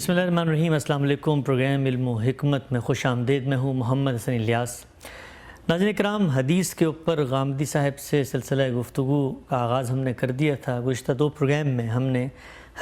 بسم اللہ الرحمن الرحیم۔ السلام علیکم۔ پروگرام علم و حکمت میں خوش آمدید۔ میں ہوں محمد حسن الیاس۔ ناظرین کرام، حدیث کے اوپر غامدی صاحب سے سلسلہ گفتگو کا آغاز ہم نے کر دیا تھا۔ گزشتہ 2 پروگرام میں ہم نے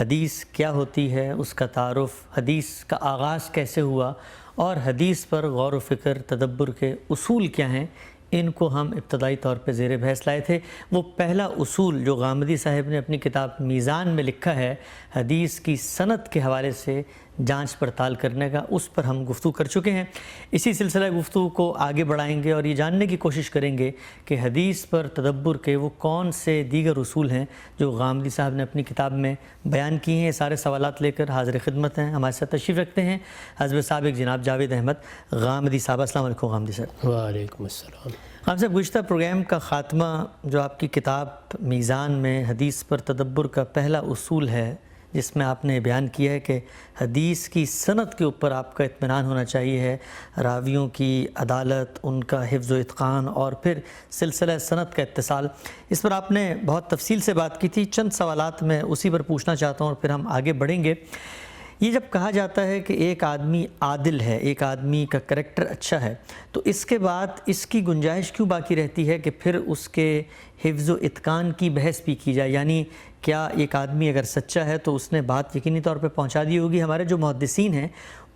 حدیث کیا ہوتی ہے، اس کا تعارف، حدیث کا آغاز کیسے ہوا اور حدیث پر غور و فکر تدبر کے اصول کیا ہیں، ان کو ہم ابتدائی طور پہ زیر بحث لائے تھے۔ وہ پہلا اصول جو غامدی صاحب نے اپنی کتاب میزان میں لکھا ہے، حدیث کی سند کے حوالے سے جانچ پڑتال کرنے کا، اس پر ہم گفتگو کر چکے ہیں۔ اسی سلسلہ گفتگو کو آگے بڑھائیں گے اور یہ جاننے کی کوشش کریں گے کہ حدیث پر تدبر کے وہ کون سے دیگر اصول ہیں جو غامدی صاحب نے اپنی کتاب میں بیان کی ہیں۔ یہ سارے سوالات لے کر حاضر خدمت ہیں، ہمارے ساتھ تشریف رکھتے ہیں حضرت سابق جناب جاوید احمد غامدی صاحب۔ السلام علیکم غامدی صاحب۔ وعلیکم السلام۔ غامدی صاحب، گزشتہ پروگرام کا خاتمہ جو آپ کی کتاب میزان میں حدیث پر تدبر کا پہلا اصول ہے، جس میں آپ نے بیان کیا ہے کہ حدیث کی سند کے اوپر آپ کا اطمینان ہونا چاہیے ہے، راویوں کی عدالت، ان کا حفظ و اتقان اور پھر سلسلہ سند کا اتصال۔ اس پر آپ نے بہت تفصیل سے بات کی تھی۔ چند سوالات میں اسی پر پوچھنا چاہتا ہوں اور پھر ہم آگے بڑھیں گے۔ یہ جب کہا جاتا ہے کہ ایک آدمی عادل ہے، ایک آدمی کا کریکٹر اچھا ہے، تو اس کے بعد اس کی گنجائش کیوں باقی رہتی ہے کہ پھر اس کے حفظ و اتقان کی بحث بھی کی جائے؟ یعنی کیا ایک آدمی اگر سچا ہے تو اس نے بات یقینی طور پہ پہنچا دی ہوگی؟ ہمارے جو محدثین ہیں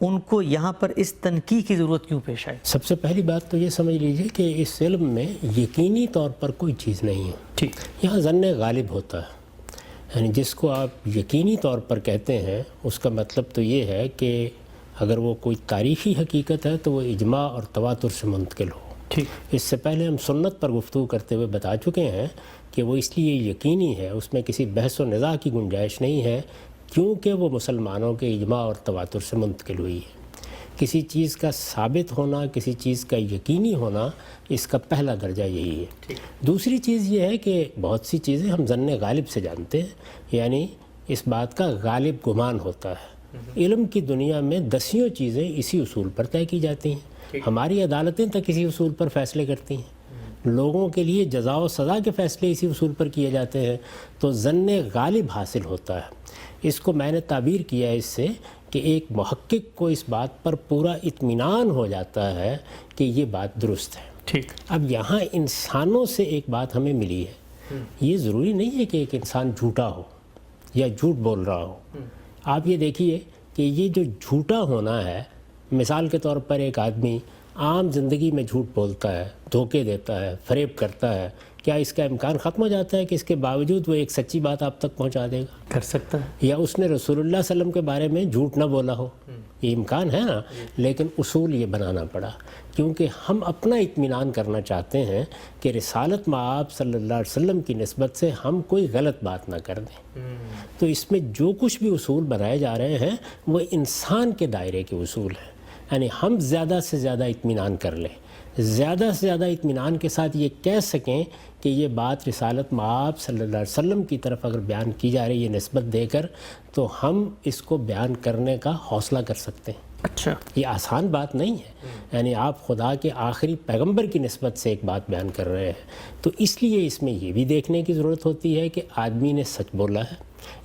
ان کو یہاں پر اس تنقیح کی ضرورت کیوں پیش آئی؟ سب سے پہلی بات تو یہ سمجھ لیجئے کہ اس علم میں یقینی طور پر کوئی چیز نہیں ہے۔ ٹھیک، یہاں ظن غالب ہوتا ہے، یعنی جس کو آپ یقینی طور پر کہتے ہیں اس کا مطلب تو یہ ہے کہ اگر وہ کوئی تاریخی حقیقت ہے تو وہ اجماع اور تواتر سے منتقل ہو۔ ٹھیک، اس سے پہلے ہم سنت پر گفتگو کرتے ہوئے بتا چکے ہیں کہ وہ اس لیے یقینی ہے، اس میں کسی بحث و نزاع کی گنجائش نہیں ہے، کیونکہ وہ مسلمانوں کے اجماع اور تواتر سے منتقل ہوئی ہے۔ کسی چیز کا ثابت ہونا، کسی چیز کا یقینی ہونا، اس کا پہلا درجہ یہی ہے۔ دوسری چیز یہ ہے کہ بہت سی چیزیں ہم ظن غالب سے جانتے ہیں، یعنی اس بات کا غالب گمان ہوتا ہے۔ علم کی دنیا میں دسیوں چیزیں اسی اصول پر طے کی جاتی ہیں۔ ہماری عدالتیں تک اسی اصول پر فیصلے کرتی ہیں، لوگوں کے لیے جزا و سزا کے فیصلے اسی اصول پر کیے جاتے ہیں، تو ظن غالب حاصل ہوتا ہے۔ اس کو میں نے تعبیر کیا ہے اس سے کہ ایک محقق کو اس بات پر پورا اطمینان ہو جاتا ہے کہ یہ بات درست ہے۔ ٹھیک، اب یہاں انسانوں سے ایک بات ہمیں ملی ہے، یہ ضروری نہیں ہے کہ ایک انسان جھوٹا ہو یا جھوٹ بول رہا ہو۔ آپ یہ دیکھیے کہ یہ جو جھوٹا ہونا ہے، مثال کے طور پر ایک آدمی عام زندگی میں جھوٹ بولتا ہے، دھوکے دیتا ہے، فریب کرتا ہے، کیا اس کا امکان ختم ہو جاتا ہے کہ اس کے باوجود وہ ایک سچی بات آپ تک پہنچا دے گا؟ کر سکتا ہے۔ یا اس نے رسول اللہ صلی اللہ علیہ وسلم کے بارے میں جھوٹ نہ بولا ہو، یہ امکان ہے نا؟ لیکن اصول یہ بنانا پڑا کیونکہ ہم اپنا اطمینان کرنا چاہتے ہیں کہ رسالت مآب صلی اللہ علیہ وسلم کی نسبت سے ہم کوئی غلط بات نہ کر دیں۔ تو اس میں جو کچھ بھی اصول بنائے جا رہے ہیں وہ انسان کے دائرے کے اصول ہیں، یعنی ہم زیادہ سے زیادہ اطمینان کر لیں، زیادہ سے زیادہ اطمینان کے ساتھ یہ کہہ سکیں کہ یہ بات رسالت مآب صلی اللہ علیہ وسلم کی طرف اگر بیان کی جا رہی ہے نسبت دے کر، تو ہم اس کو بیان کرنے کا حوصلہ کر سکتے ہیں۔ اچھا، یہ آسان بات نہیں ہے، یعنی آپ خدا کے آخری پیغمبر کی نسبت سے ایک بات بیان کر رہے ہیں، تو اس لیے اس میں یہ بھی دیکھنے کی ضرورت ہوتی ہے کہ آدمی نے سچ بولا ہے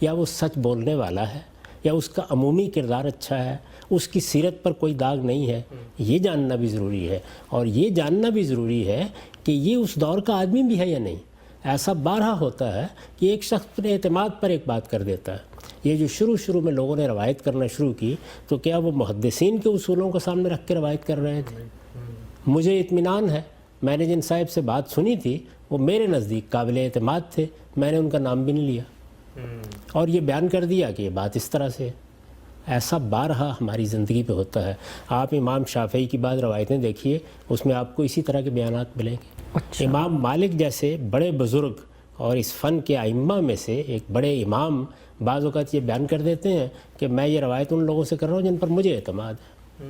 یا وہ سچ بولنے والا ہے یا اس کا عمومی کردار اچھا ہے، اس کی سیرت پر کوئی داغ نہیں ہے، یہ جاننا بھی ضروری ہے۔ اور یہ جاننا بھی ضروری ہے کہ یہ اس دور کا آدمی بھی ہے یا نہیں۔ ایسا بارہا ہوتا ہے کہ ایک شخص اپنے اعتماد پر ایک بات کر دیتا ہے۔ یہ جو شروع میں لوگوں نے روایت کرنا شروع کی، تو کیا وہ محدثین کے اصولوں کو سامنے رکھ کے روایت کر رہے تھے؟ مجھے اطمینان ہے، میں نے جن صاحب سے بات سنی تھی وہ میرے نزدیک قابل اعتماد تھے، میں نے ان کا نام بھی نہیں لیا اور یہ بیان کر دیا کہ یہ بات اس طرح سے ہے۔ ایسا بارہا ہماری زندگی پہ ہوتا ہے۔ آپ امام شافعی کی بعض روایتیں دیکھیے، اس میں آپ کو اسی طرح کے بیانات ملیں گے۔ امام مالک جیسے بڑے بزرگ اور اس فن کے ائمہ میں سے ایک بڑے امام بعض اوقات یہ بیان کر دیتے ہیں کہ میں یہ روایت ان لوگوں سے کر رہا ہوں جن پر مجھے اعتماد ہے۔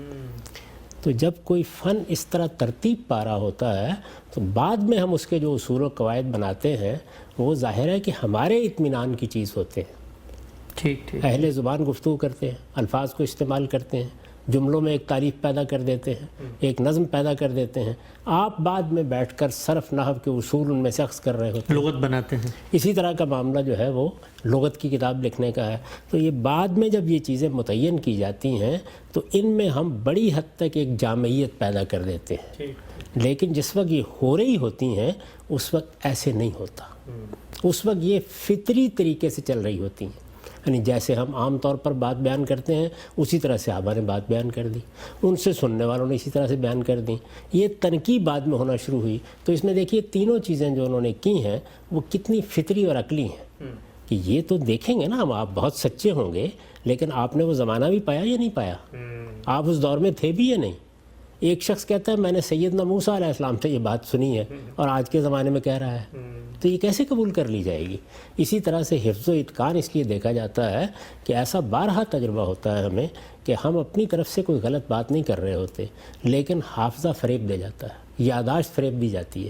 تو جب کوئی فن اس طرح ترتیب پا رہا ہوتا ہے تو بعد میں ہم اس کے جو اصول و قواعد بناتے ہیں وہ ظاہر ہے کہ ہمارے اطمینان کی چیز ہوتے ہیں۔ ٹھیک ٹھیک، اہل زبان گفتگو کرتے ہیں، الفاظ کو استعمال کرتے ہیں، جملوں میں ایک تعریف پیدا کر دیتے ہیں، ایک نظم پیدا کر دیتے ہیں، آپ بعد میں بیٹھ کر صرف نحو کے اصول ان میں سے اخذ کر رہے ہوتے ہیں، لغت بناتے ہیں۔ اسی طرح کا معاملہ جو ہے وہ لغت کی کتاب لکھنے کا ہے۔ تو یہ بعد میں جب یہ چیزیں متعین کی جاتی ہیں تو ان میں ہم بڑی حد تک ایک جامعیت پیدا کر دیتے ہیں، لیکن جس وقت یہ ہو رہی ہوتی ہیں اس وقت ایسے نہیں ہوتا، اس وقت یہ فطری طریقے سے چل رہی ہوتی ہیں، یعنی جیسے ہم عام طور پر بات بیان کرتے ہیں اسی طرح صحابہ نے بات بیان کر دی، ان سے سننے والوں نے اسی طرح سے بیان کر دیں۔ یہ تنقید بعد میں ہونا شروع ہوئی، تو اس میں دیکھیے تینوں چیزیں جو انہوں نے کی ہیں وہ کتنی فطری اور عقلی ہیں کہ یہ تو دیکھیں گے نا ہم، آپ بہت سچے ہوں گے لیکن آپ نے وہ زمانہ بھی پایا یا نہیں پایا، آپ اس دور میں تھے بھی یا نہیں۔ ایک شخص کہتا ہے میں نے سیدنا موسیٰ علیہ السلام سے یہ بات سنی ہے اور آج کے زمانے میں کہہ رہا ہے، تو یہ کیسے قبول کر لی جائے گی؟ اسی طرح سے حفظ و اتقان اس لیے دیکھا جاتا ہے کہ ایسا بارہا تجربہ ہوتا ہے ہمیں کہ ہم اپنی طرف سے کوئی غلط بات نہیں کر رہے ہوتے، لیکن حافظہ فریب دے جاتا ہے، یادداشت فریب دی جاتی ہے،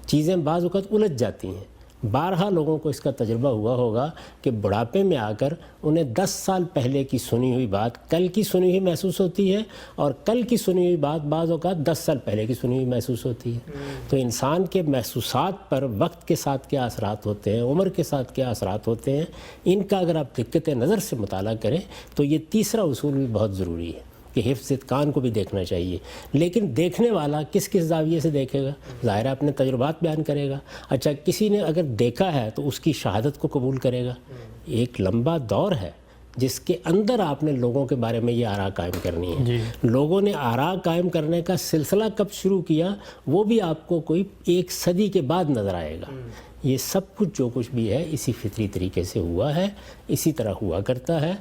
چیزیں بعض اوقات الجھ جاتی ہیں۔ بارہا لوگوں کو اس کا تجربہ ہوا ہوگا کہ بڑھاپے میں آ کر انہیں 10 سال پہلے کی سنی ہوئی بات کل کی سنی ہوئی محسوس ہوتی ہے، اور کل کی سنی ہوئی بات بعض اوقات 10 سال پہلے کی سنی ہوئی محسوس ہوتی ہے۔ تو انسان کے محسوسات پر وقت کے ساتھ کیا اثرات ہوتے ہیں، عمر کے ساتھ کیا اثرات ہوتے ہیں، ان کا اگر آپ دقت نظر سے مطالعہ کریں تو یہ تیسرا اصول بھی بہت ضروری ہے کہ حفظ اتقان کو بھی دیکھنا چاہیے، لیکن دیکھنے والا کس کس زاویے سے دیکھے گا؟ ظاہر ہے اپنے تجربات بیان کرے گا۔ اچھا کسی نے اگر دیکھا ہے تو اس کی شہادت کو قبول کرے گا۔ ایک لمبا دور ہے جس کے اندر آپ نے لوگوں کے بارے میں یہ آراء قائم کرنی ہے۔ لوگوں نے آراء قائم کرنے کا سلسلہ کب شروع کیا وہ بھی آپ کو کوئی 1 صدی کے بعد نظر آئے گا۔ یہ سب کچھ جو کچھ بھی ہے اسی فطری طریقے سے ہوا ہے، اسی طرح ہوا کرتا ہے۔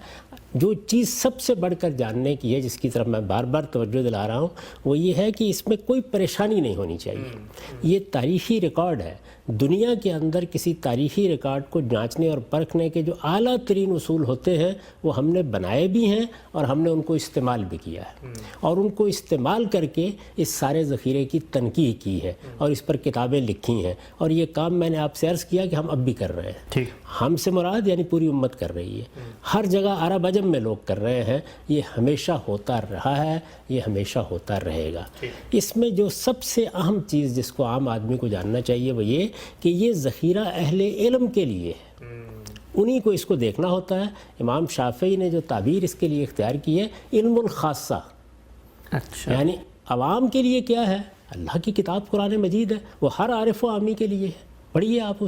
جو چیز سب سے بڑھ کر جاننے کی ہے، جس کی طرف میں بار بار توجہ دلا رہا ہوں، وہ یہ ہے کہ اس میں کوئی پریشانی نہیں ہونی چاہیے۔ یہ تاریخی ریکارڈ ہے، دنیا کے اندر کسی تاریخی ریکارڈ کو جانچنے اور پرکھنے کے جو اعلیٰ ترین اصول ہوتے ہیں وہ ہم نے بنائے بھی ہیں اور ہم نے ان کو استعمال بھی کیا ہے، اور ان کو استعمال کر کے اس سارے ذخیرے کی تنقیح کی ہے اور اس پر کتابیں لکھی ہیں، اور یہ کام میں نے آپ سے عرض کیا کہ ہم اب بھی کر رہے ہیں۔ ہم سے مراد یعنی پوری امت کر رہی ہے، ہر جگہ عرب عجم میں لوگ کر رہے ہیں۔ یہ ہمیشہ ہوتا رہا ہے، یہ ہمیشہ ہوتا رہے گا۔ اس میں جو سب سے اہم چیز جس کو عام آدمی کو جاننا چاہیے وہ یہ کہ یہ ذخیرہ اہل علم کے لیے ہے، انہی کو اس کو دیکھنا ہوتا ہے۔ امام شافعی نے جو تعبیر اس کے لیے اختیار کی ہے علم الخاصہ، یعنی عوام کے لیے کیا ہے؟ اللہ کی کتاب قرآن مجید ہے، وہ ہر عارف و عامی کے لیے ہے، پڑھیے آپ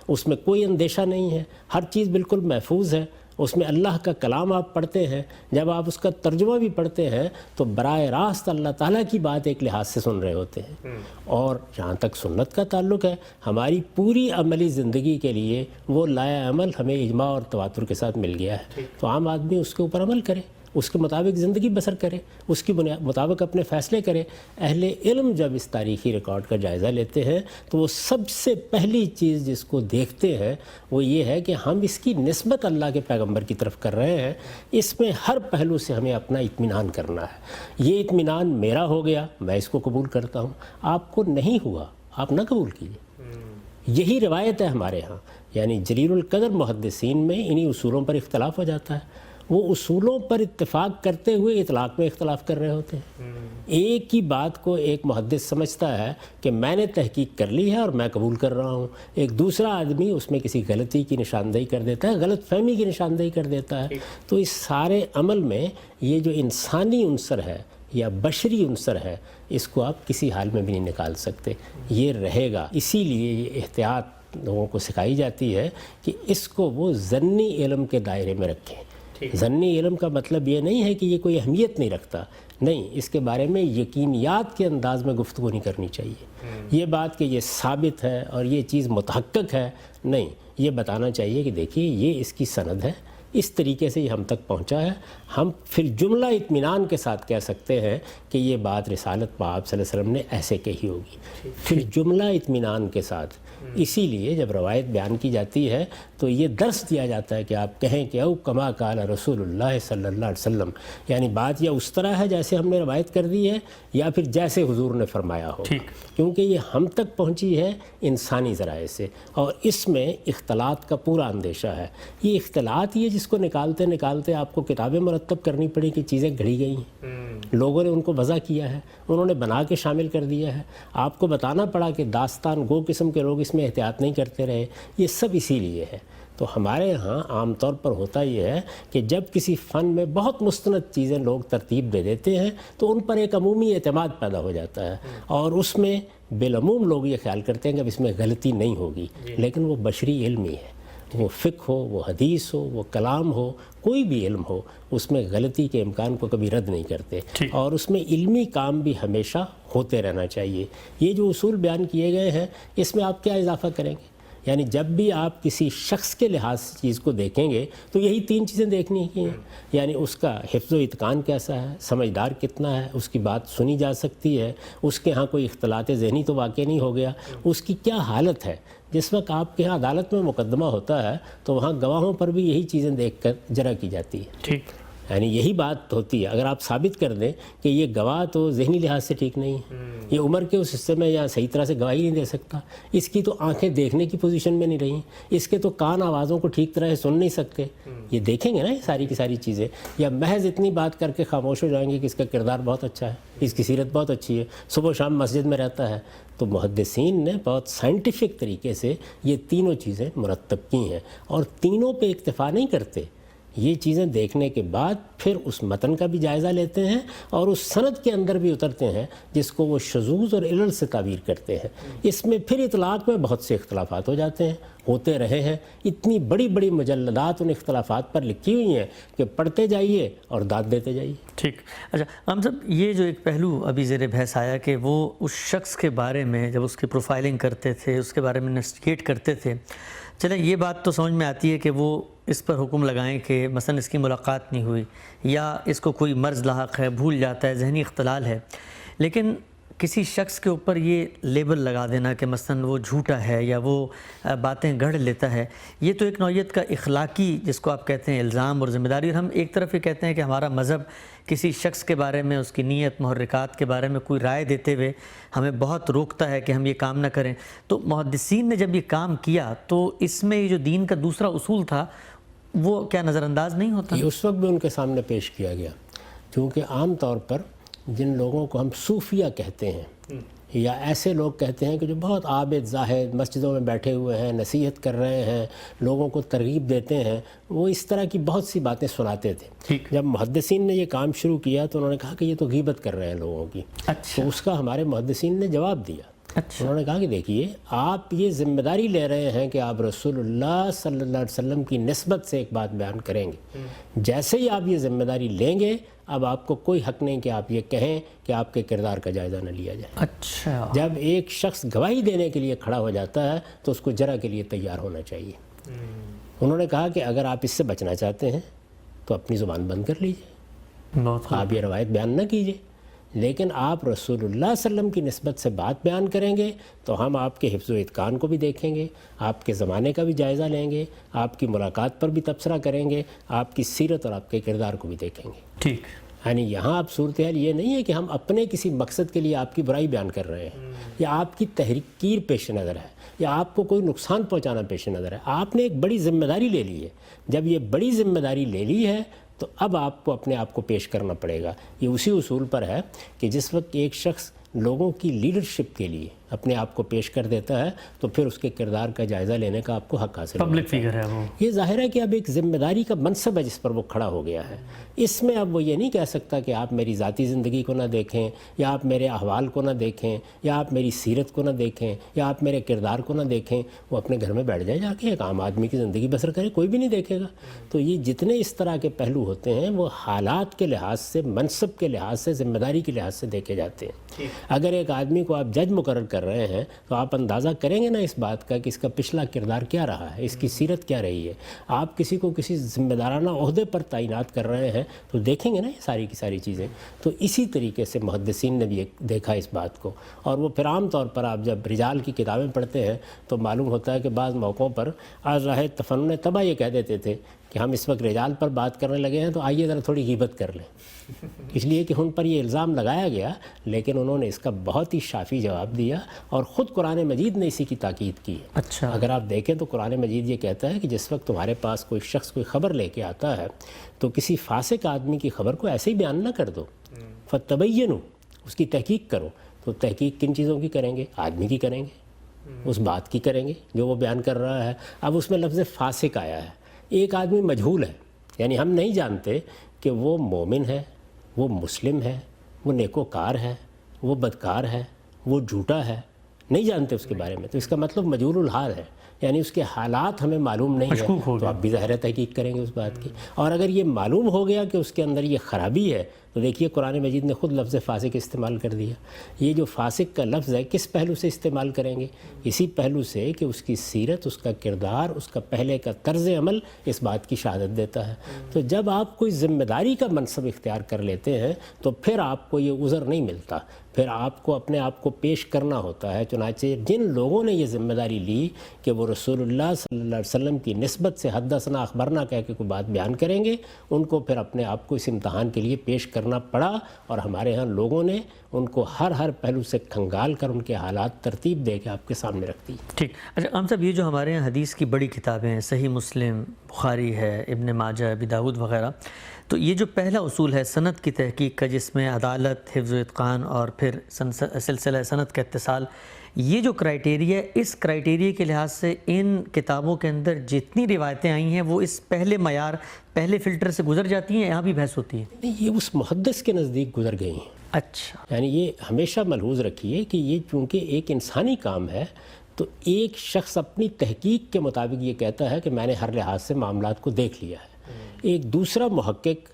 اس میں کوئی اندیشہ نہیں ہے، ہر چیز بالکل محفوظ ہے۔ اس میں اللہ کا کلام آپ پڑھتے ہیں، جب آپ اس کا ترجمہ بھی پڑھتے ہیں تو براہ راست اللہ تعالیٰ کی بات ایک لحاظ سے سن رہے ہوتے ہیں۔ اور جہاں تک سنت کا تعلق ہے، ہماری پوری عملی زندگی کے لیے وہ لائے عمل ہمیں اجماع اور تواتر کے ساتھ مل گیا ہے، تو عام آدمی اس کے اوپر عمل کرے، اس کے مطابق زندگی بسر کرے، اس کے مطابق اپنے فیصلے کرے۔ اہل علم جب اس تاریخی ریکارڈ کا جائزہ لیتے ہیں تو وہ سب سے پہلی چیز جس کو دیکھتے ہیں وہ یہ ہے کہ ہم اس کی نسبت اللہ کے پیغمبر کی طرف کر رہے ہیں، اس میں ہر پہلو سے ہمیں اپنا اطمینان کرنا ہے۔ یہ اطمینان میرا ہو گیا، میں اس کو قبول کرتا ہوں، آپ کو نہیں ہوا آپ نہ قبول کیجیے۔ یہی روایت ہے ہمارے ہاں، یعنی جلیل القدر محدثین میں انہی اصولوں پر اختلاف ہو جاتا ہے، وہ اصولوں پر اتفاق کرتے ہوئے اطلاق میں اختلاف کر رہے ہوتے ہیں۔ ایک ہی بات کو ایک محدث سمجھتا ہے کہ میں نے تحقیق کر لی ہے اور میں قبول کر رہا ہوں، ایک دوسرا آدمی اس میں کسی غلطی کی نشاندہی کر دیتا ہے، غلط فہمی کی نشاندہی کر دیتا ہے۔ تو اس سارے عمل میں یہ جو انسانی عنصر ہے یا بشری عنصر ہے اس کو آپ کسی حال میں بھی نہیں نکال سکتے، یہ رہے گا۔ اسی لیے یہ احتیاط لوگوں کو سکھائی جاتی ہے کہ اس کو وہ ظنی علم کے دائرے میں رکھیں۔ ظنی علم کا مطلب یہ نہیں ہے کہ یہ کوئی اہمیت نہیں رکھتا، نہیں، اس کے بارے میں یقینیات کے انداز میں گفتگو نہیں کرنی چاہیے۔ یہ بات کہ یہ ثابت ہے اور یہ چیز متحقق ہے، نہیں، یہ بتانا چاہیے کہ دیکھیے یہ اس کی سند ہے، اس طریقے سے یہ ہم تک پہنچا ہے، ہم پھر جملہ اطمینان کے ساتھ کہہ سکتے ہیں کہ یہ بات رسالت پاک صلی اللہ علیہ وسلم نے ایسے کہی ہوگی، پھر جملہ اطمینان کے ساتھ۔ اسی لیے جب روایت بیان کی جاتی ہے تو یہ درس دیا جاتا ہے کہ آپ کہیں کہ او کما قال رسول اللہ صلی اللہ علیہ وسلم، یعنی بات یا اس طرح ہے جیسے ہم نے روایت کر دی ہے یا پھر جیسے حضور نے فرمایا ہو، کیونکہ یہ ہم تک پہنچی ہے انسانی ذرائع سے، اور اس میں اختلاط کا پورا اندیشہ ہے۔ یہ اختلاط یہ جس اس کو نکالتے نکالتے آپ کو کتابیں مرتب کرنی پڑی کہ چیزیں گھڑی گئی ہیں، لوگوں نے ان کو وضع کیا ہے، انہوں نے بنا کے شامل کر دیا ہے، آپ کو بتانا پڑا کہ داستان گو قسم کے لوگ اس میں احتیاط نہیں کرتے رہے، یہ سب اسی لیے ہے۔ تو ہمارے ہاں عام طور پر ہوتا یہ ہے کہ جب کسی فن میں بہت مستند چیزیں لوگ ترتیب دے دیتے ہیں تو ان پر ایک عمومی اعتماد پیدا ہو جاتا ہے، اور اس میں بالعموم لوگ یہ خیال کرتے ہیں کہ اب اس میں غلطی نہیں ہوگی، لیکن وہ بشری علم ہی ہے، وہ فقہ ہو، وہ حدیث ہو، وہ کلام ہو، کوئی بھی علم ہو، اس میں غلطی کے امکان کو کبھی رد نہیں کرتے، اور اس میں علمی کام بھی ہمیشہ ہوتے رہنا چاہیے۔ یہ جو اصول بیان کیے گئے ہیں اس میں آپ کیا اضافہ کریں گے؟ یعنی جب بھی آپ کسی شخص کے لحاظ سے چیز کو دیکھیں گے تو یہی 3 چیزیں دیکھنی ہیں، یعنی اس کا حفظ و اتقان کیسا ہے، سمجھدار کتنا ہے، اس کی بات سنی جا سکتی ہے، اس کے ہاں کوئی اختلاط ذہنی تو واقع نہیں ہو گیا، اس کی کیا حالت ہے۔ جس وقت آپ کے ہاں عدالت میں مقدمہ ہوتا ہے تو وہاں گواہوں پر بھی یہی چیزیں دیکھ کر جرح کی جاتی ہے، ٹھیک، یعنی یہی بات ہوتی ہے۔ اگر آپ ثابت کر دیں کہ یہ گواہ تو ذہنی لحاظ سے ٹھیک نہیں ہے، یہ عمر کے اس حصے میں یا صحیح طرح سے گواہی نہیں دے سکتا، اس کی تو آنکھیں دیکھنے کی پوزیشن میں نہیں رہیں، اس کے تو کان آوازوں کو ٹھیک طرح سے سن نہیں سکتے، یہ دیکھیں گے نا یہ ساری کی ساری چیزیں، یا محض اتنی بات کر کے خاموش ہو جائیں گے کہ اس کا کردار بہت اچھا ہے، اس کی سیرت بہت اچھی ہے، صبح و شام مسجد میں رہتا ہے۔ تو محدثین نے بہت سائنٹیفک طریقے سے یہ تینوں چیزیں مرتب کی ہیں، اور تینوں پہ اکتفا نہیں کرتے، یہ چیزیں دیکھنے کے بعد پھر اس متن کا بھی جائزہ لیتے ہیں اور اس سند کے اندر بھی اترتے ہیں جس کو وہ شذوذ اور علل سے تعبیر کرتے ہیں۔ اس میں پھر اطلاق میں بہت سے اختلافات ہو جاتے ہیں، ہوتے رہے ہیں، اتنی بڑی بڑی مجلدات ان اختلافات پر لکھی ہوئی ہیں کہ پڑھتے جائیے اور داد دیتے جائیے۔ ٹھیک، اچھا ہم صاحب یہ جو ایک پہلو ابھی زیر بحث آیا کہ وہ اس شخص کے بارے میں جب اس کی پروفائلنگ کرتے تھے، اس کے بارے میں انویسٹیگیٹ کرتے تھے، چلیں یہ بات تو سمجھ میں آتی ہے کہ وہ اس پر حکم لگائیں کہ مثلا اس کی ملاقات نہیں ہوئی یا اس کو کوئی مرض لاحق ہے، بھول جاتا ہے، ذہنی اختلال ہے، لیکن کسی شخص کے اوپر یہ لیبل لگا دینا کہ مثلا وہ جھوٹا ہے یا وہ باتیں گڑھ لیتا ہے، یہ تو ایک نوعیت کا اخلاقی جس کو آپ کہتے ہیں الزام اور ذمہ داری، اور ہم ایک طرف یہ کہتے ہیں کہ ہمارا مذہب کسی شخص کے بارے میں، اس کی نیت، محرکات کے بارے میں کوئی رائے دیتے ہوئے ہمیں بہت روکتا ہے کہ ہم یہ کام نہ کریں۔ تو محدثین نے جب یہ کام کیا تو اس میں یہ جو دین کا دوسرا اصول تھا وہ کیا نظر انداز نہیں ہوتا؟ یہ اس وقت بھی ان کے سامنے پیش کیا گیا، کیونکہ عام طور پر جن لوگوں کو ہم صوفیہ کہتے ہیں یا ایسے لوگ کہتے ہیں کہ جو بہت عابد زاہد مسجدوں میں بیٹھے ہوئے ہیں، نصیحت کر رہے ہیں، لوگوں کو ترغیب دیتے ہیں، وہ اس طرح کی بہت سی باتیں سناتے تھے۔ جب محدثین نے یہ کام شروع کیا تو انہوں نے کہا کہ یہ تو غیبت کر رہے ہیں لوگوں کی، تو اس کا ہمارے محدثین نے جواب دیا۔ انہوں نے کہا کہ دیکھیے، آپ یہ ذمہ داری لے رہے ہیں کہ آپ رسول اللہ صلی اللہ علیہ وسلم کی نسبت سے ایک بات بیان کریں گے، جیسے ہی آپ یہ ذمہ داری لیں گے اب آپ کو کوئی حق نہیں کہ آپ یہ کہیں کہ آپ کے کردار کا جائزہ نہ لیا جائے۔ اچھا، جب ایک شخص گواہی دینے کے لیے کھڑا ہو جاتا ہے تو اس کو جرح کے لیے تیار ہونا چاہیے۔ انہوں نے کہا کہ اگر آپ اس سے بچنا چاہتے ہیں تو اپنی زبان بند کر لیجیے، آپ یہ روایت بیان نہ کیجیے، لیکن آپ رسول اللہ صلی اللہ علیہ وسلم کی نسبت سے بات بیان کریں گے تو ہم آپ کے حفظ و اتقان کو بھی دیکھیں گے، آپ کے زمانے کا بھی جائزہ لیں گے، آپ کی ملاقات پر بھی تبصرہ کریں گے، آپ کی سیرت اور آپ کے کردار کو بھی دیکھیں گے۔ ٹھیک، یعنی یہاں آپ صورتحال یہ نہیں ہے کہ ہم اپنے کسی مقصد کے لیے آپ کی برائی بیان کر رہے ہیں یا آپ کی تحقیر پیش نظر ہے یا آپ کو کوئی نقصان پہنچانا پیش نظر ہے، آپ نے ایک بڑی ذمہ داری لے لی ہے۔ جب یہ بڑی ذمہ داری لے لی ہے تو اب آپ کو اپنے آپ کو پیش کرنا پڑے گا۔ یہ اسی اصول پر ہے کہ جس وقت ایک شخص لوگوں کی لیڈرشپ کے لیے اپنے آپ کو پیش کر دیتا ہے تو پھر اس کے کردار کا جائزہ لینے کا آپ کو حق حاصل ہوتا ہے۔ پبلک فگر ہے وہ، یہ ظاہر ہے کہ اب ایک ذمہ داری کا منصب ہے جس پر وہ کھڑا ہو گیا ہے۔ اس میں اب وہ یہ نہیں کہہ سکتا کہ آپ میری ذاتی زندگی کو نہ دیکھیں یا آپ میرے احوال کو نہ دیکھیں یا آپ میری سیرت کو نہ دیکھیں یا آپ میرے کردار کو نہ دیکھیں، وہ اپنے گھر میں بیٹھ جائے جا کے ایک عام آدمی کی زندگی بسر کرے، کوئی بھی نہیں دیکھے گا۔ تو یہ جتنے اس طرح کے پہلو ہوتے ہیں وہ حالات کے لحاظ سے، منصب کے لحاظ سے، ذمہ داری کے لحاظ سے دیکھے جاتے ہیں۔ اگر ایک آدمی کو آپ جج مقرر کر رہے ہیں تو آپ اندازہ کریں گے نا اس بات کا کہ اس کا پچھلا کردار کیا رہا ہے، اس کی سیرت کیا رہی ہے۔ آپ کسی کو کسی ذمہ دارانہ عہدے پر تعینات کر رہے ہیں تو دیکھیں گے نا یہ ساری کی ساری چیزیں۔ تو اسی طریقے سے محدثین نے بھی دیکھا اس بات کو، اور وہ پھر عام طور پر آپ جب رجال کی کتابیں پڑھتے ہیں تو معلوم ہوتا ہے کہ بعض موقعوں پر از راہ تفنن طبع یہ کہہ دیتے تھے کہ ہم اس وقت رجال پر بات کرنے لگے ہیں تو آئیے ذرا تھوڑی غیبت کر لیں، اس لیے کہ ان پر یہ الزام لگایا گیا، لیکن انہوں نے اس کا بہت ہی شافی جواب دیا، اور خود قرآن مجید نے اسی کی تاکید کی ہے۔ اچھا، اگر آپ دیکھیں تو قرآن مجید یہ کہتا ہے کہ جس وقت تمہارے پاس کوئی شخص کوئی خبر لے کے آتا ہے تو کسی فاسق آدمی کی خبر کو ایسے ہی بیان نہ کر دو، فتبینوا، اس کی تحقیق کرو۔ تو تحقیق کن چیزوں کی کریں گے؟ آدمی کی کریں گے، اس بات کی کریں گے جو وہ بیان کر رہا ہے۔ اب اس میں لفظ فاسق آیا ہے، ایک آدمی مجہول ہے، یعنی ہم نہیں جانتے کہ وہ مومن ہے، وہ مسلم ہے، وہ نیکوکار ہے، وہ بدکار ہے، وہ جھوٹا ہے، نہیں جانتے اس کے بارے میں، تو اس کا مطلب مجہول الحال ہے، یعنی اس کے حالات ہمیں معلوم نہیں ہے، تو آپ بھی ظاہر تحقیق کریں گے اس بات کی۔ اور اگر یہ معلوم ہو گیا کہ اس کے اندر یہ خرابی ہے تو دیکھیے قرآن مجید نے خود لفظ فاسق استعمال کر دیا۔ یہ جو فاسق کا لفظ ہے کس پہلو سے استعمال کریں گے؟ اسی پہلو سے کہ اس کی سیرت، اس کا کردار، اس کا پہلے کا طرز عمل اس بات کی شہادت دیتا ہے۔ تو جب آپ کوئی ذمہ داری کا منصب اختیار کر لیتے ہیں تو پھر آپ کو یہ عذر نہیں ملتا، پھر آپ کو اپنے آپ کو پیش کرنا ہوتا ہے۔ چنانچہ جن لوگوں نے یہ ذمہ داری لی کہ وہ رسول اللہ صلی اللہ علیہ وسلم کی نسبت سے حدثنا اخبرنا کہہ کے کوئی بات بیان کریں گے، ان کو پھر اپنے آپ کو اس امتحان کے لیے پیش کرنا پڑا، اور ہمارے ہاں لوگوں نے ان کو ہر پہلو سے کھنگال کر ان کے حالات ترتیب دے کے آپ کے سامنے رکھ دی۔ ٹھیک۔ اچھا عام صاحب، یہ جو ہمارے یہاں حدیث کی بڑی کتابیں ہیں، صحیح مسلم، بخاری ہے، ابن ماجہ، ابی داؤد وغیرہ، تو یہ جو پہلا اصول ہے سند کی تحقیق کا، جس میں عدالت، حفظ و اتقان اور پھر سلسلہ سند کا اتصال، یہ جو کرائیٹیریا ہے، اس کرائیٹیریا کے لحاظ سے ان کتابوں کے اندر جتنی روایتیں آئی ہیں وہ اس پہلے معیار، پہلے فلٹر سے گزر جاتی ہیں، یہاں بھی بحث ہوتی ہے؟ نہیں، یہ اس محدث کے نزدیک گزر گئی ہیں۔ اچھا، یعنی یہ ہمیشہ ملحوظ رکھیے کہ یہ چونکہ ایک انسانی کام ہے تو ایک شخص اپنی تحقیق کے مطابق یہ کہتا ہے کہ میں نے ہر لحاظ سے معاملات کو دیکھ لیا ہے، ایک دوسرا محقق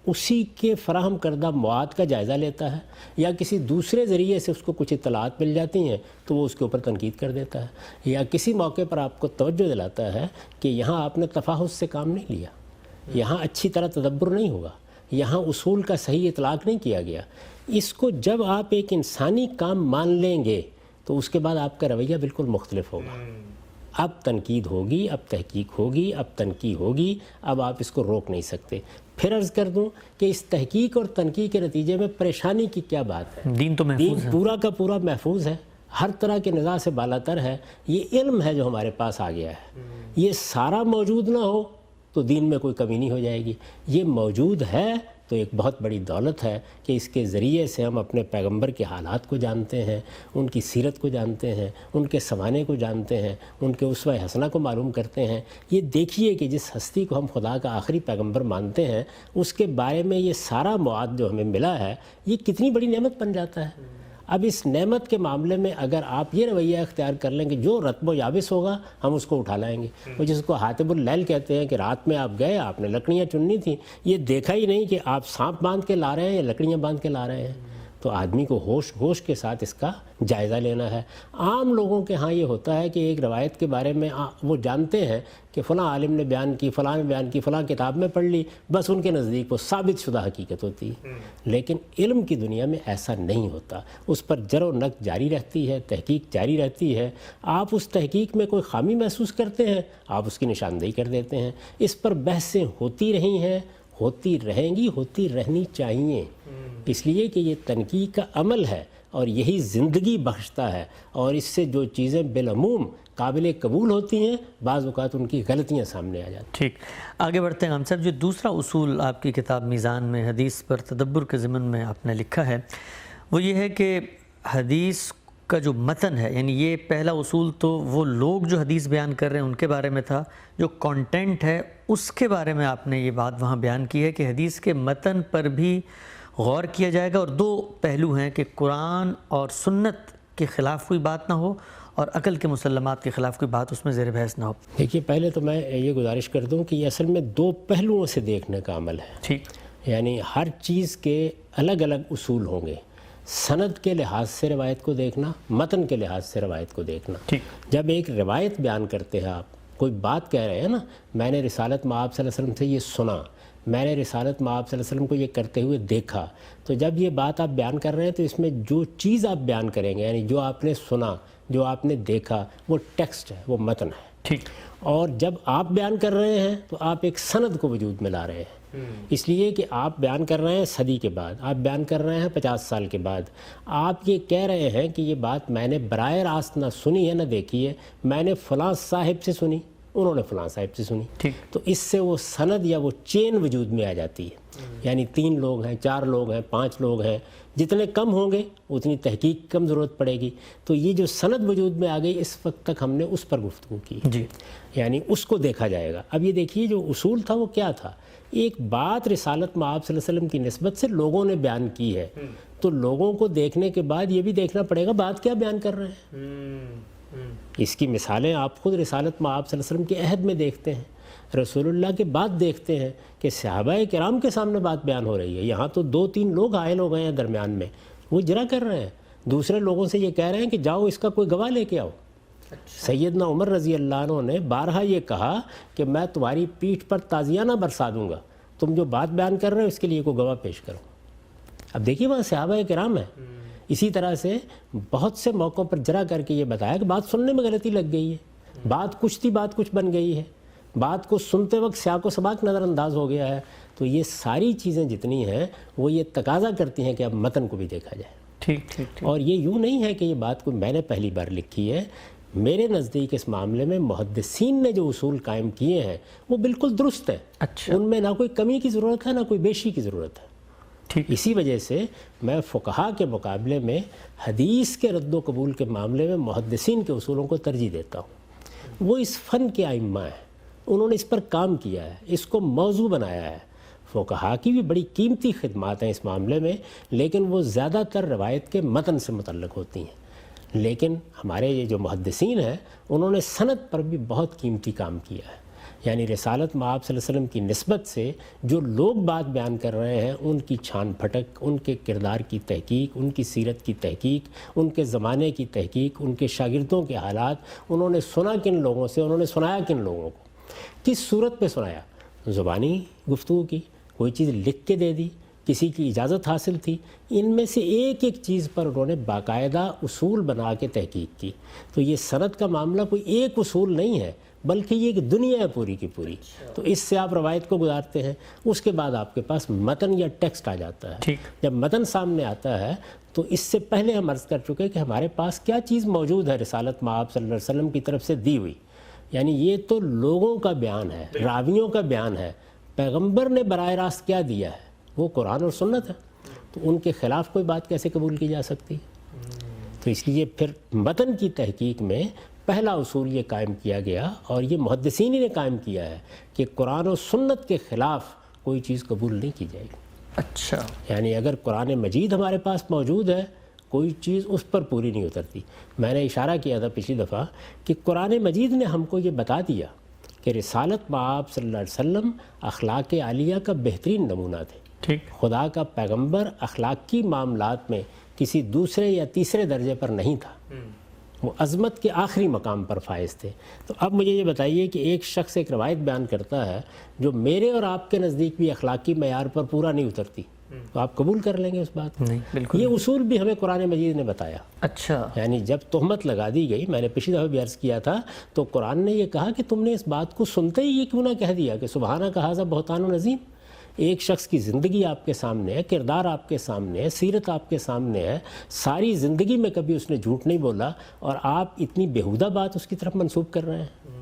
اسی کے فراہم کردہ مواد کا جائزہ لیتا ہے، یا کسی دوسرے ذریعے سے اس کو کچھ اطلاعات مل جاتی ہیں تو وہ اس کے اوپر تنقید کر دیتا ہے، یا کسی موقع پر آپ کو توجہ دلاتا ہے کہ یہاں آپ نے تفاحص سے کام نہیں لیا، یہاں اچھی طرح تدبر نہیں ہوا، یہاں اصول کا صحیح اطلاق نہیں کیا گیا۔ اس کو جب آپ ایک انسانی کام مان لیں گے تو اس کے بعد آپ کا رویہ بالکل مختلف ہوگا۔ اب تنقید ہوگی، اب تحقیق ہوگی، اب تنقید ہوگی، اب آپ اس کو روک نہیں سکتے۔ پھر عرض کر دوں کہ اس تحقیق اور تنقید کے نتیجے میں پریشانی کی کیا بات ہے؟ دین تو محفوظ ہے، پورا کا پورا محفوظ ہے، ہر طرح کے نزاع سے بالاتر ہے۔ یہ علم ہے جو ہمارے پاس آ گیا ہے، یہ سارا موجود نہ ہو تو دین میں کوئی کمی نہیں ہو جائے گی۔ یہ موجود ہے تو ایک بہت بڑی دولت ہے کہ اس کے ذریعے سے ہم اپنے پیغمبر کے حالات کو جانتے ہیں، ان کی سیرت کو جانتے ہیں، ان کے سوانے کو جانتے ہیں، ان کے اسوہ حسنہ کو معلوم کرتے ہیں۔ یہ دیکھیے کہ جس ہستی کو ہم خدا کا آخری پیغمبر مانتے ہیں، اس کے بارے میں یہ سارا مواد جو ہمیں ملا ہے، یہ کتنی بڑی نعمت بن جاتا ہے۔ اب اس نعمت کے معاملے میں اگر آپ یہ رویہ اختیار کر لیں کہ جو رتب و یابس ہوگا ہم اس کو اٹھا لائیں گے، وہ جس کو حاتب اللیل کہتے ہیں کہ رات میں آپ گئے، آپ نے لکڑیاں چننی تھیں، یہ دیکھا ہی نہیں کہ آپ سانپ باندھ کے لا رہے ہیں یا لکڑیاں باندھ کے لا رہے ہیں، تو آدمی کو ہوش کے ساتھ اس کا جائزہ لینا ہے۔ عام لوگوں کے ہاں یہ ہوتا ہے کہ ایک روایت کے بارے میں وہ جانتے ہیں کہ فلاں عالم نے بیان کی، فلاں نے بیان کی، فلاں کتاب میں پڑھ لی، بس ان کے نزدیک وہ ثابت شدہ حقیقت ہوتی ہے۔ لیکن علم کی دنیا میں ایسا نہیں ہوتا، اس پر جر و نقد جاری رہتی ہے، تحقیق جاری رہتی ہے۔ آپ اس تحقیق میں کوئی خامی محسوس کرتے ہیں، آپ اس کی نشاندہی کر دیتے ہیں۔ اس پر بحثیں ہوتی رہی ہیں، ہوتی رہیں گی، ہوتی رہنی چاہیے، اس لیے کہ یہ تنقید کا عمل ہے اور یہی زندگی بخشتا ہے، اور اس سے جو چیزیں بالعموم قابل قبول ہوتی ہیں بعض اوقات ان کی غلطیاں سامنے آ جاتی ہیں۔ ٹھیک، آگے بڑھتے ہیں ہم صاحب۔ جو دوسرا اصول آپ کی کتاب میزان میں حدیث پر تدبر کے ضمن میں آپ نے لکھا ہے وہ یہ ہے کہ حدیث کا جو متن ہے، یعنی یہ پہلا اصول تو وہ لوگ جو حدیث بیان کر رہے ہیں ان کے بارے میں تھا، جو کانٹینٹ ہے اس کے بارے میں آپ نے یہ بات وہاں بیان کی ہے کہ حدیث کے متن پر بھی غور کیا جائے گا، اور دو پہلو ہیں کہ قرآن اور سنت کے خلاف کوئی بات نہ ہو اور عقل کے مسلمات کے خلاف کوئی بات اس میں زیر بحث نہ ہو۔ دیکھیے، پہلے تو میں یہ گزارش کر دوں کہ یہ اصل میں دو پہلوؤں سے دیکھنے کا عمل ہے۔ ٹھیک، یعنی ہر چیز کے الگ الگ اصول ہوں گے، سند کے لحاظ سے روایت کو دیکھنا، متن کے لحاظ سے روایت کو دیکھنا۔ ٹھیک، جب ایک روایت بیان کرتے ہیں، آپ کوئی بات کہہ رہے ہیں نا، میں نے رسالت مآب صلی اللہ علیہ وسلم سے یہ سنا، میں نے رسالت مآب صلی اللہ علیہ وسلم کو یہ کرتے ہوئے دیکھا، تو جب یہ بات آپ بیان کر رہے ہیں تو اس میں جو چیز آپ بیان کریں گے، یعنی جو آپ نے سنا، جو آپ نے دیکھا، وہ ٹیکسٹ ہے، وہ متن ہے۔ ٹھیک. اور جب آپ بیان کر رہے ہیں تو آپ ایک سند کو وجود میں لا رہے ہیں. اس لیے کہ آپ بیان کر رہے ہیں صدی کے بعد، آپ بیان کر رہے ہیں 50 سال کے بعد، آپ یہ کہہ رہے ہیں کہ یہ بات میں نے براہ راست نہ سنی ہے نہ دیکھی ہے، میں نے فلاں صاحب سے سنی، انہوں نے فلاں صاحب سے سنی. ٹھیک. تو اس سے وہ سند یا وہ چین وجود میں آ جاتی ہے. یعنی 3 لوگ ہیں، 4 لوگ ہیں، 5 لوگ ہیں، جتنے کم ہوں گے اتنی تحقیق کی کم ضرورت پڑے گی. تو یہ جو سند وجود میں آ گئی، اس وقت تک ہم نے اس پر گفتگو کی، جی. یعنی اس کو دیکھا جائے گا. اب یہ دیکھیے جو اصول تھا وہ کیا تھا. ایک بات رسالت مآب صلی اللہ علیہ وسلم کی نسبت سے لوگوں نے بیان کی ہے، تو لوگوں کو دیکھنے کے بعد یہ بھی دیکھنا پڑے گا بات کیا بیان کر رہے ہیں. اس کی مثالیں آپ خود رسالت مآب صلی اللہ علیہ وسلم کے عہد میں دیکھتے ہیں، رسول اللہ کے بعد دیکھتے ہیں کہ صحابہ کرام کے سامنے بات بیان ہو رہی ہے. یہاں تو 2-3 لوگ حائل ہو گئے ہیں درمیان میں، وہ اجرا کر رہے ہیں، دوسرے لوگوں سے یہ کہہ رہے ہیں کہ جاؤ اس کا کوئی گواہ لے کے آؤ. سیدنا عمر رضی اللہ عنہ نے بارہا یہ کہا کہ میں تمہاری پیٹھ پر تازیانہ برسا دوں گا، تم جو بات بیان کر رہے ہو اس کے لیے کوئی گواہ پیش کرو. اب دیکھیے وہاں صحابہ کرام ہیں. اسی طرح سے بہت سے موقعوں پر جرا کر کے یہ بتایا کہ بات سننے میں غلطی لگ گئی ہے، بات کچھ تھی بات کچھ بن گئی ہے، بات کو سنتے وقت سیاق و سباق نظر انداز ہو گیا ہے. تو یہ ساری چیزیں جتنی ہیں وہ یہ تقاضا کرتی ہیں کہ اب متن کو بھی دیکھا جائے. ٹھیک. اور یہ یوں نہیں ہے کہ یہ بات کو میں نے پہلی بار لکھی ہے. میرے نزدیک اس معاملے میں محدثین نے جو اصول قائم کیے ہیں وہ بالکل درست ہے. اچھا. ان میں نہ کوئی کمی کی ضرورت ہے نہ کوئی بیشی کی ضرورت ہے. ٹھیک. اسی وجہ سے میں فقہا کے مقابلے میں حدیث کے رد و قبول کے معاملے میں محدثین کے اصولوں کو ترجیح دیتا ہوں. وہ اس فن کے ائمہ ہیں، انہوں نے اس پر کام کیا ہے، اس کو موضوع بنایا ہے. فقہا کی بھی بڑی قیمتی خدمات ہیں اس معاملے میں، لیکن وہ زیادہ تر روایت کے متن سے متعلق ہوتی ہیں. لیکن ہمارے یہ جو محدثین ہیں انہوں نے سند پر بھی بہت قیمتی کام کیا ہے. یعنی رسالت مآب صلی اللہ علیہ وسلم کی نسبت سے جو لوگ بات بیان کر رہے ہیں ان کی چھان پھٹک، ان کے کردار کی تحقیق، ان کی سیرت کی تحقیق، ان کے زمانے کی تحقیق، ان کے شاگردوں کے حالات، انہوں نے سنا کن لوگوں سے، انہوں نے سنایا کن لوگوں کو، کس صورت میں سنایا. زبانی گفتگو کی، کوئی چیز لکھ کے دے دی، کسی کی اجازت حاصل تھی، ان میں سے ایک ایک چیز پر انہوں نے باقاعدہ اصول بنا کے تحقیق کی. تو یہ سند کا معاملہ کوئی ایک اصول نہیں ہے بلکہ یہ ایک دنیا ہے پوری کی پوری. تو اس سے آپ روایت کو گزارتے ہیں، اس کے بعد آپ کے پاس متن یا ٹیکسٹ آ جاتا ہے. جب متن سامنے آتا ہے تو اس سے پہلے ہم عرض کر چکے کہ ہمارے پاس کیا چیز موجود ہے رسالت مآب صلی اللہ علیہ وسلم کی طرف سے دی ہوئی. یعنی یہ تو لوگوں کا بیان ہے، راویوں کا بیان ہے. پیغمبر نے براہ راست کیا دیا ہے وہ قرآن اور سنت ہے. تو ان کے خلاف کوئی بات کیسے قبول کی جا سکتی. تو اس لیے پھر متن کی تحقیق میں پہلا اصول یہ قائم کیا گیا، اور یہ محدثین نے قائم کیا ہے، کہ قرآن و سنت کے خلاف کوئی چیز قبول نہیں کی جائے گی. اچھا. یعنی اگر قرآن مجید ہمارے پاس موجود ہے کوئی چیز اس پر پوری نہیں اترتی. میں نے اشارہ کیا تھا پچھلی دفعہ کہ قرآن مجید نے ہم کو یہ بتا دیا کہ رسالت مآب صلی اللہ علیہ وسلم اخلاق عالیہ کا بہترین نمونہ تھے. خدا کا پیغمبر اخلاقی معاملات میں کسی دوسرے یا تیسرے درجے پر نہیں تھا، وہ عظمت کے آخری مقام پر فائز تھے. تو اب مجھے یہ بتائیے کہ ایک شخص ایک روایت بیان کرتا ہے جو میرے اور آپ کے نزدیک بھی اخلاقی معیار پر پورا نہیں اترتی، تو آپ قبول کر لیں گے اس بات کو؟ نہیں، بالکل. یہ اصول بھی ہمیں قرآن مجید نے بتایا. اچھا. یعنی جب تہمت لگا دی گئی، میں نے پچھلی دفعہ بھی عرض کیا تھا، تو قرآن نے یہ کہا کہ تم نے اس بات کو سنتے ہی یہ کیوں نہ کہہ دیا کہ سبحانہ کا ھذا بہتان و عظیم. ایک شخص کی زندگی آپ کے سامنے ہے، کردار آپ کے سامنے ہے، سیرت آپ کے سامنے ہے، ساری زندگی میں کبھی اس نے جھوٹ نہیں بولا، اور آپ اتنی بیہودہ بات اس کی طرف منسوب کر رہے ہیں.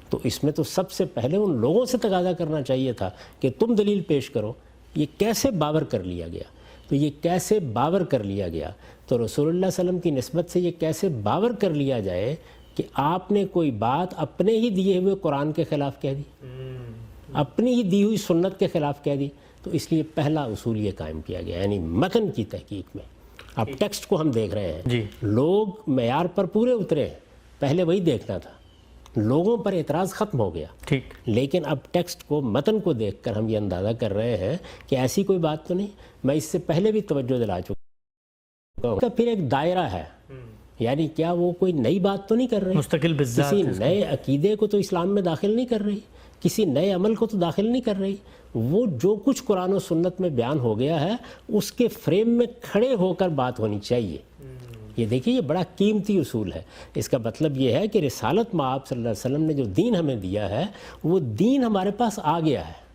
تو اس میں تو سب سے پہلے ان لوگوں سے تقاضا کرنا چاہیے تھا کہ تم دلیل پیش کرو. یہ کیسے باور کر لیا گیا؟ تو یہ کیسے باور کر لیا گیا؟ تو رسول اللہ صلی اللہ علیہ وسلم کی نسبت سے یہ کیسے باور کر لیا جائے کہ آپ نے کوئی بات اپنے ہی دیے ہوئے قرآن کے خلاف کہہ دی، اپنی ہی دی ہوئی سنت کے خلاف کہہ دی. تو اس لیے پہلا اصول یہ قائم کیا گیا، یعنی متن کی تحقیق میں. اب ٹیکسٹ کو ہم دیکھ رہے ہیں، لوگ معیار پر پورے اترے ہیں، پہلے وہی دیکھنا تھا، لوگوں پر اعتراض ختم ہو گیا. لیکن اب ٹیکسٹ کو، متن کو دیکھ کر ہم یہ اندازہ کر رہے ہیں کہ ایسی کوئی بات تو نہیں. میں اس سے پہلے بھی توجہ دلا چکا ہوں. پھر ایک دائرہ ہے، یعنی کیا وہ کوئی نئی بات تو نہیں کر رہی، مستقل بذات، کسی نئے عقیدے کو تو اسلام میں داخل نہیں کر رہی، کسی نئے عمل کو تو داخل نہیں کر رہی. وہ جو کچھ قرآن و سنت میں بیان ہو گیا ہے اس کے فریم میں کھڑے ہو کر بات ہونی چاہیے. یہ دیکھیے یہ بڑا قیمتی اصول ہے. اس کا مطلب یہ ہے کہ رسالت مآب صلی اللہ علیہ وسلم نے جو دین ہمیں دیا ہے وہ دین ہمارے پاس آ گیا ہے.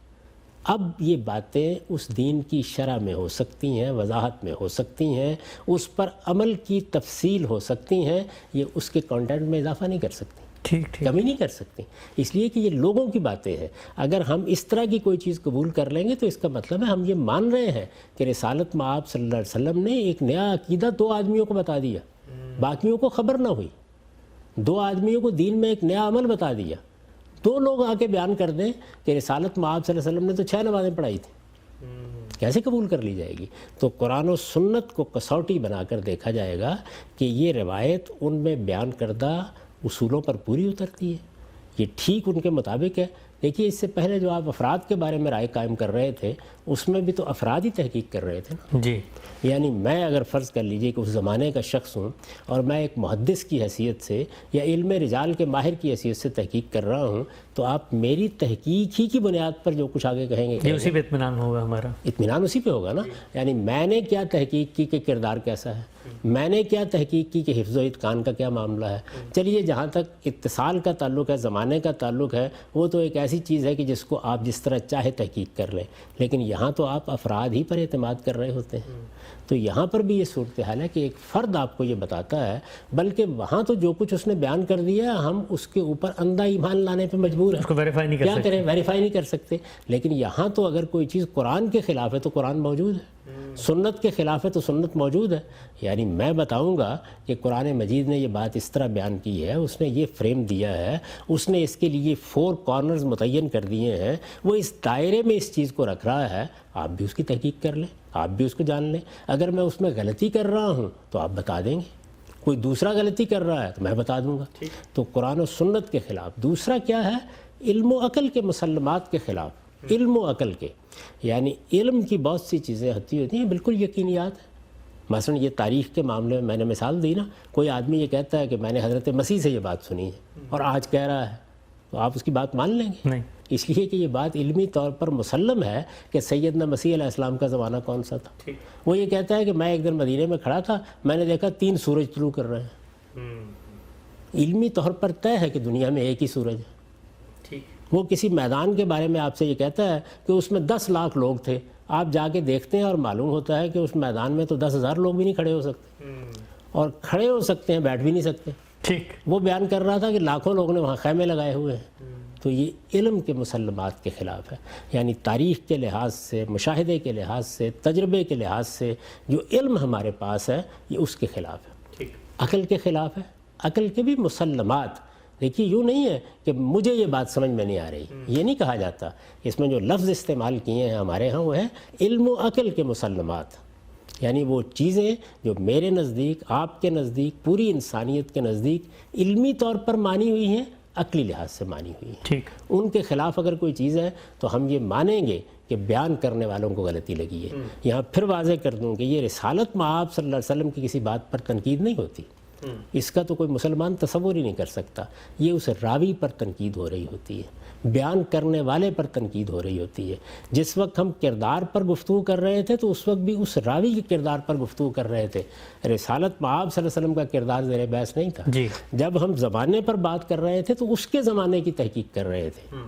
اب یہ باتیں اس دین کی شرح میں ہو سکتی ہیں، وضاحت میں ہو سکتی ہیں، اس پر عمل کی تفصیل ہو سکتی ہیں، یہ اس کے کانٹینٹ میں اضافہ نہیں کر سکتی، کمی نہیں کر سکتی. اس لیے کہ یہ لوگوں کی باتیں ہیں. اگر ہم اس طرح کی کوئی چیز قبول کر لیں گے تو اس کا مطلب ہے ہم یہ مان رہے ہیں کہ رسالت مآب صلی اللہ علیہ وسلم نے ایک نیا عقیدہ 2 آدمیوں کو بتا دیا، باقیوں کو خبر نہ ہوئی. 2 آدمیوں کو دین میں ایک نیا عمل بتا دیا. 2 لوگ آ کے بیان کر دیں کہ رسالت مآب صلی اللہ علیہ وسلم نے تو 6 نمازیں پڑھائی تھیں، کیسے قبول کر لی جائے گی؟ تو قرآن و سنت کو کسوٹی بنا کر دیکھا جائے گا کہ یہ روایت ان میں بیان کردہ اصولوں پر پوری اترتی ہے، یہ ٹھیک ان کے مطابق ہے. دیکھیے اس سے پہلے جو آپ افراد کے بارے میں رائے قائم کر رہے تھے اس میں بھی تو افراد ہی تحقیق کر رہے تھے نا. جی یعنی میں اگر فرض کر لیجئے کہ اس زمانے کا شخص ہوں اور میں ایک محدث کی حیثیت سے یا علم رجال کے ماہر کی حیثیت سے تحقیق کر رہا ہوں تو آپ میری تحقیق ہی کی بنیاد پر جو کچھ آگے کہیں گے یہ اسی پہ اطمینان ہوگا ہمارا. اطمینان اسی پہ ہوگا نا. یعنی میں نے کیا تحقیق کی کہ کردار کیسا ہے، میں نے کیا تحقیق کی کہ حفظ و اتقان کا کیا معاملہ ہے. چلیے جہاں تک اتصال کا تعلق ہے، زمانے کا تعلق ہے، وہ تو ایک ایسی چیز ہے کہ جس کو آپ جس طرح چاہے تحقیق کر لیں، لیکن یہاں تو آپ افراد ہی پر اعتماد کر رہے ہوتے ہیں. تو یہاں پر بھی یہ صورتحال ہے کہ ایک فرد آپ کو یہ بتاتا ہے، بلکہ وہاں تو جو کچھ اس نے بیان کر دیا ہم اس کے اوپر اندھا ایمان لانے پہ مجبور ہیں. اس کو ویریفائی نہیں کر کیا کریں؟ ویریفائی نہیں کر سکتے. لیکن یہاں تو اگر کوئی چیز قرآن کے خلاف ہے تو قرآن موجود ہے، سنت کے خلاف ہے تو سنت موجود ہے. یعنی میں بتاؤں گا کہ قرآن مجید نے یہ بات اس طرح بیان کی ہے، اس نے یہ فریم دیا ہے، اس نے اس کے لیے 4 کارنرز متعین کر دیے ہیں، وہ اس دائرے میں اس چیز کو رکھ رہا ہے. آپ بھی اس کی تحقیق کر لیں، آپ بھی اس کو جان لیں. اگر میں اس میں غلطی کر رہا ہوں تو آپ بتا دیں گے، کوئی دوسرا غلطی کر رہا ہے تو میں بتا دوں گا. تو قرآن و سنت کے خلاف. دوسرا کیا ہے؟ علم و عقل کے مسلمات کے خلاف. علم و عقل کے، یعنی علم کی بہت سی چیزیں ہوتی ہیں بالکل یقینیات ہیں. مثلا یہ تاریخ کے معاملے میں نے مثال دی نا، کوئی آدمی یہ کہتا ہے کہ میں نے حضرت مسیح سے یہ بات سنی ہے اور آج کہہ رہا ہے، تو آپ اس کی بات مان لیں گے؟ نہیں. اس لیے کہ یہ بات علمی طور پر مسلم ہے کہ سیدنا مسیح علیہ السلام کا زمانہ کون سا تھا. وہ یہ کہتا ہے کہ میں ایک دن مدینے میں کھڑا تھا، میں نے دیکھا 3 سورج طلوع کر رہے ہیں. علمی طور پر طے ہے کہ دنیا میں ایک ہی سورج ہے. وہ کسی میدان کے بارے میں آپ سے یہ کہتا ہے کہ اس میں 10 لاکھ لوگ تھے، آپ جا کے دیکھتے ہیں اور معلوم ہوتا ہے کہ اس میدان میں تو 10,000 لوگ بھی نہیں کھڑے ہو سکتے، اور کھڑے ہو سکتے ہیں بیٹھ بھی نہیں سکتے. ٹھیک. وہ بیان کر رہا تھا کہ لاکھوں لوگ نے وہاں خیمے لگائے ہوئے ہیں. تو یہ علم کے مسلمات کے خلاف ہے. یعنی تاریخ کے لحاظ سے، مشاہدے کے لحاظ سے، تجربے کے لحاظ سے جو علم ہمارے پاس ہے یہ اس کے خلاف ہے. عقل کے خلاف ہے. عقل کے بھی مسلمات. دیکھیے یوں نہیں ہے کہ مجھے یہ بات سمجھ میں نہیں آ رہی، یہ نہیں کہا جاتا. اس میں جو لفظ استعمال کیے ہیں ہمارے ہاں وہ ہے علم و عقل کے مسلمات. یعنی وہ چیزیں جو میرے نزدیک، آپ کے نزدیک، پوری انسانیت کے نزدیک علمی طور پر مانی ہوئی ہیں، عقلی لحاظ سے مانی ہوئی ہیں. ٹھیک. ان کے خلاف اگر کوئی چیز ہے تو ہم یہ مانیں گے کہ بیان کرنے والوں کو غلطی لگی ہے. یہاں پھر واضح کر دوں کہ یہ رسالت مآب صلی اللہ علیہ وسلم کی کسی بات پر تنقید نہیں ہوتی. اس کا تو کوئی مسلمان تصور ہی نہیں کر سکتا. یہ اس راوی پر تنقید ہو رہی ہوتی ہے، بیان کرنے والے پر تنقید ہو رہی ہوتی ہے. جس وقت ہم کردار پر گفتگو کر رہے تھے تو اس وقت بھی اس راوی کے کردار پر گفتگو کر رہے تھے. رسالت مآب صلی اللہ علیہ وسلم کا کردار زیر بحث نہیں تھا. جی. جب ہم زمانے پر بات کر رہے تھے تو اس کے زمانے کی تحقیق کر رہے تھے.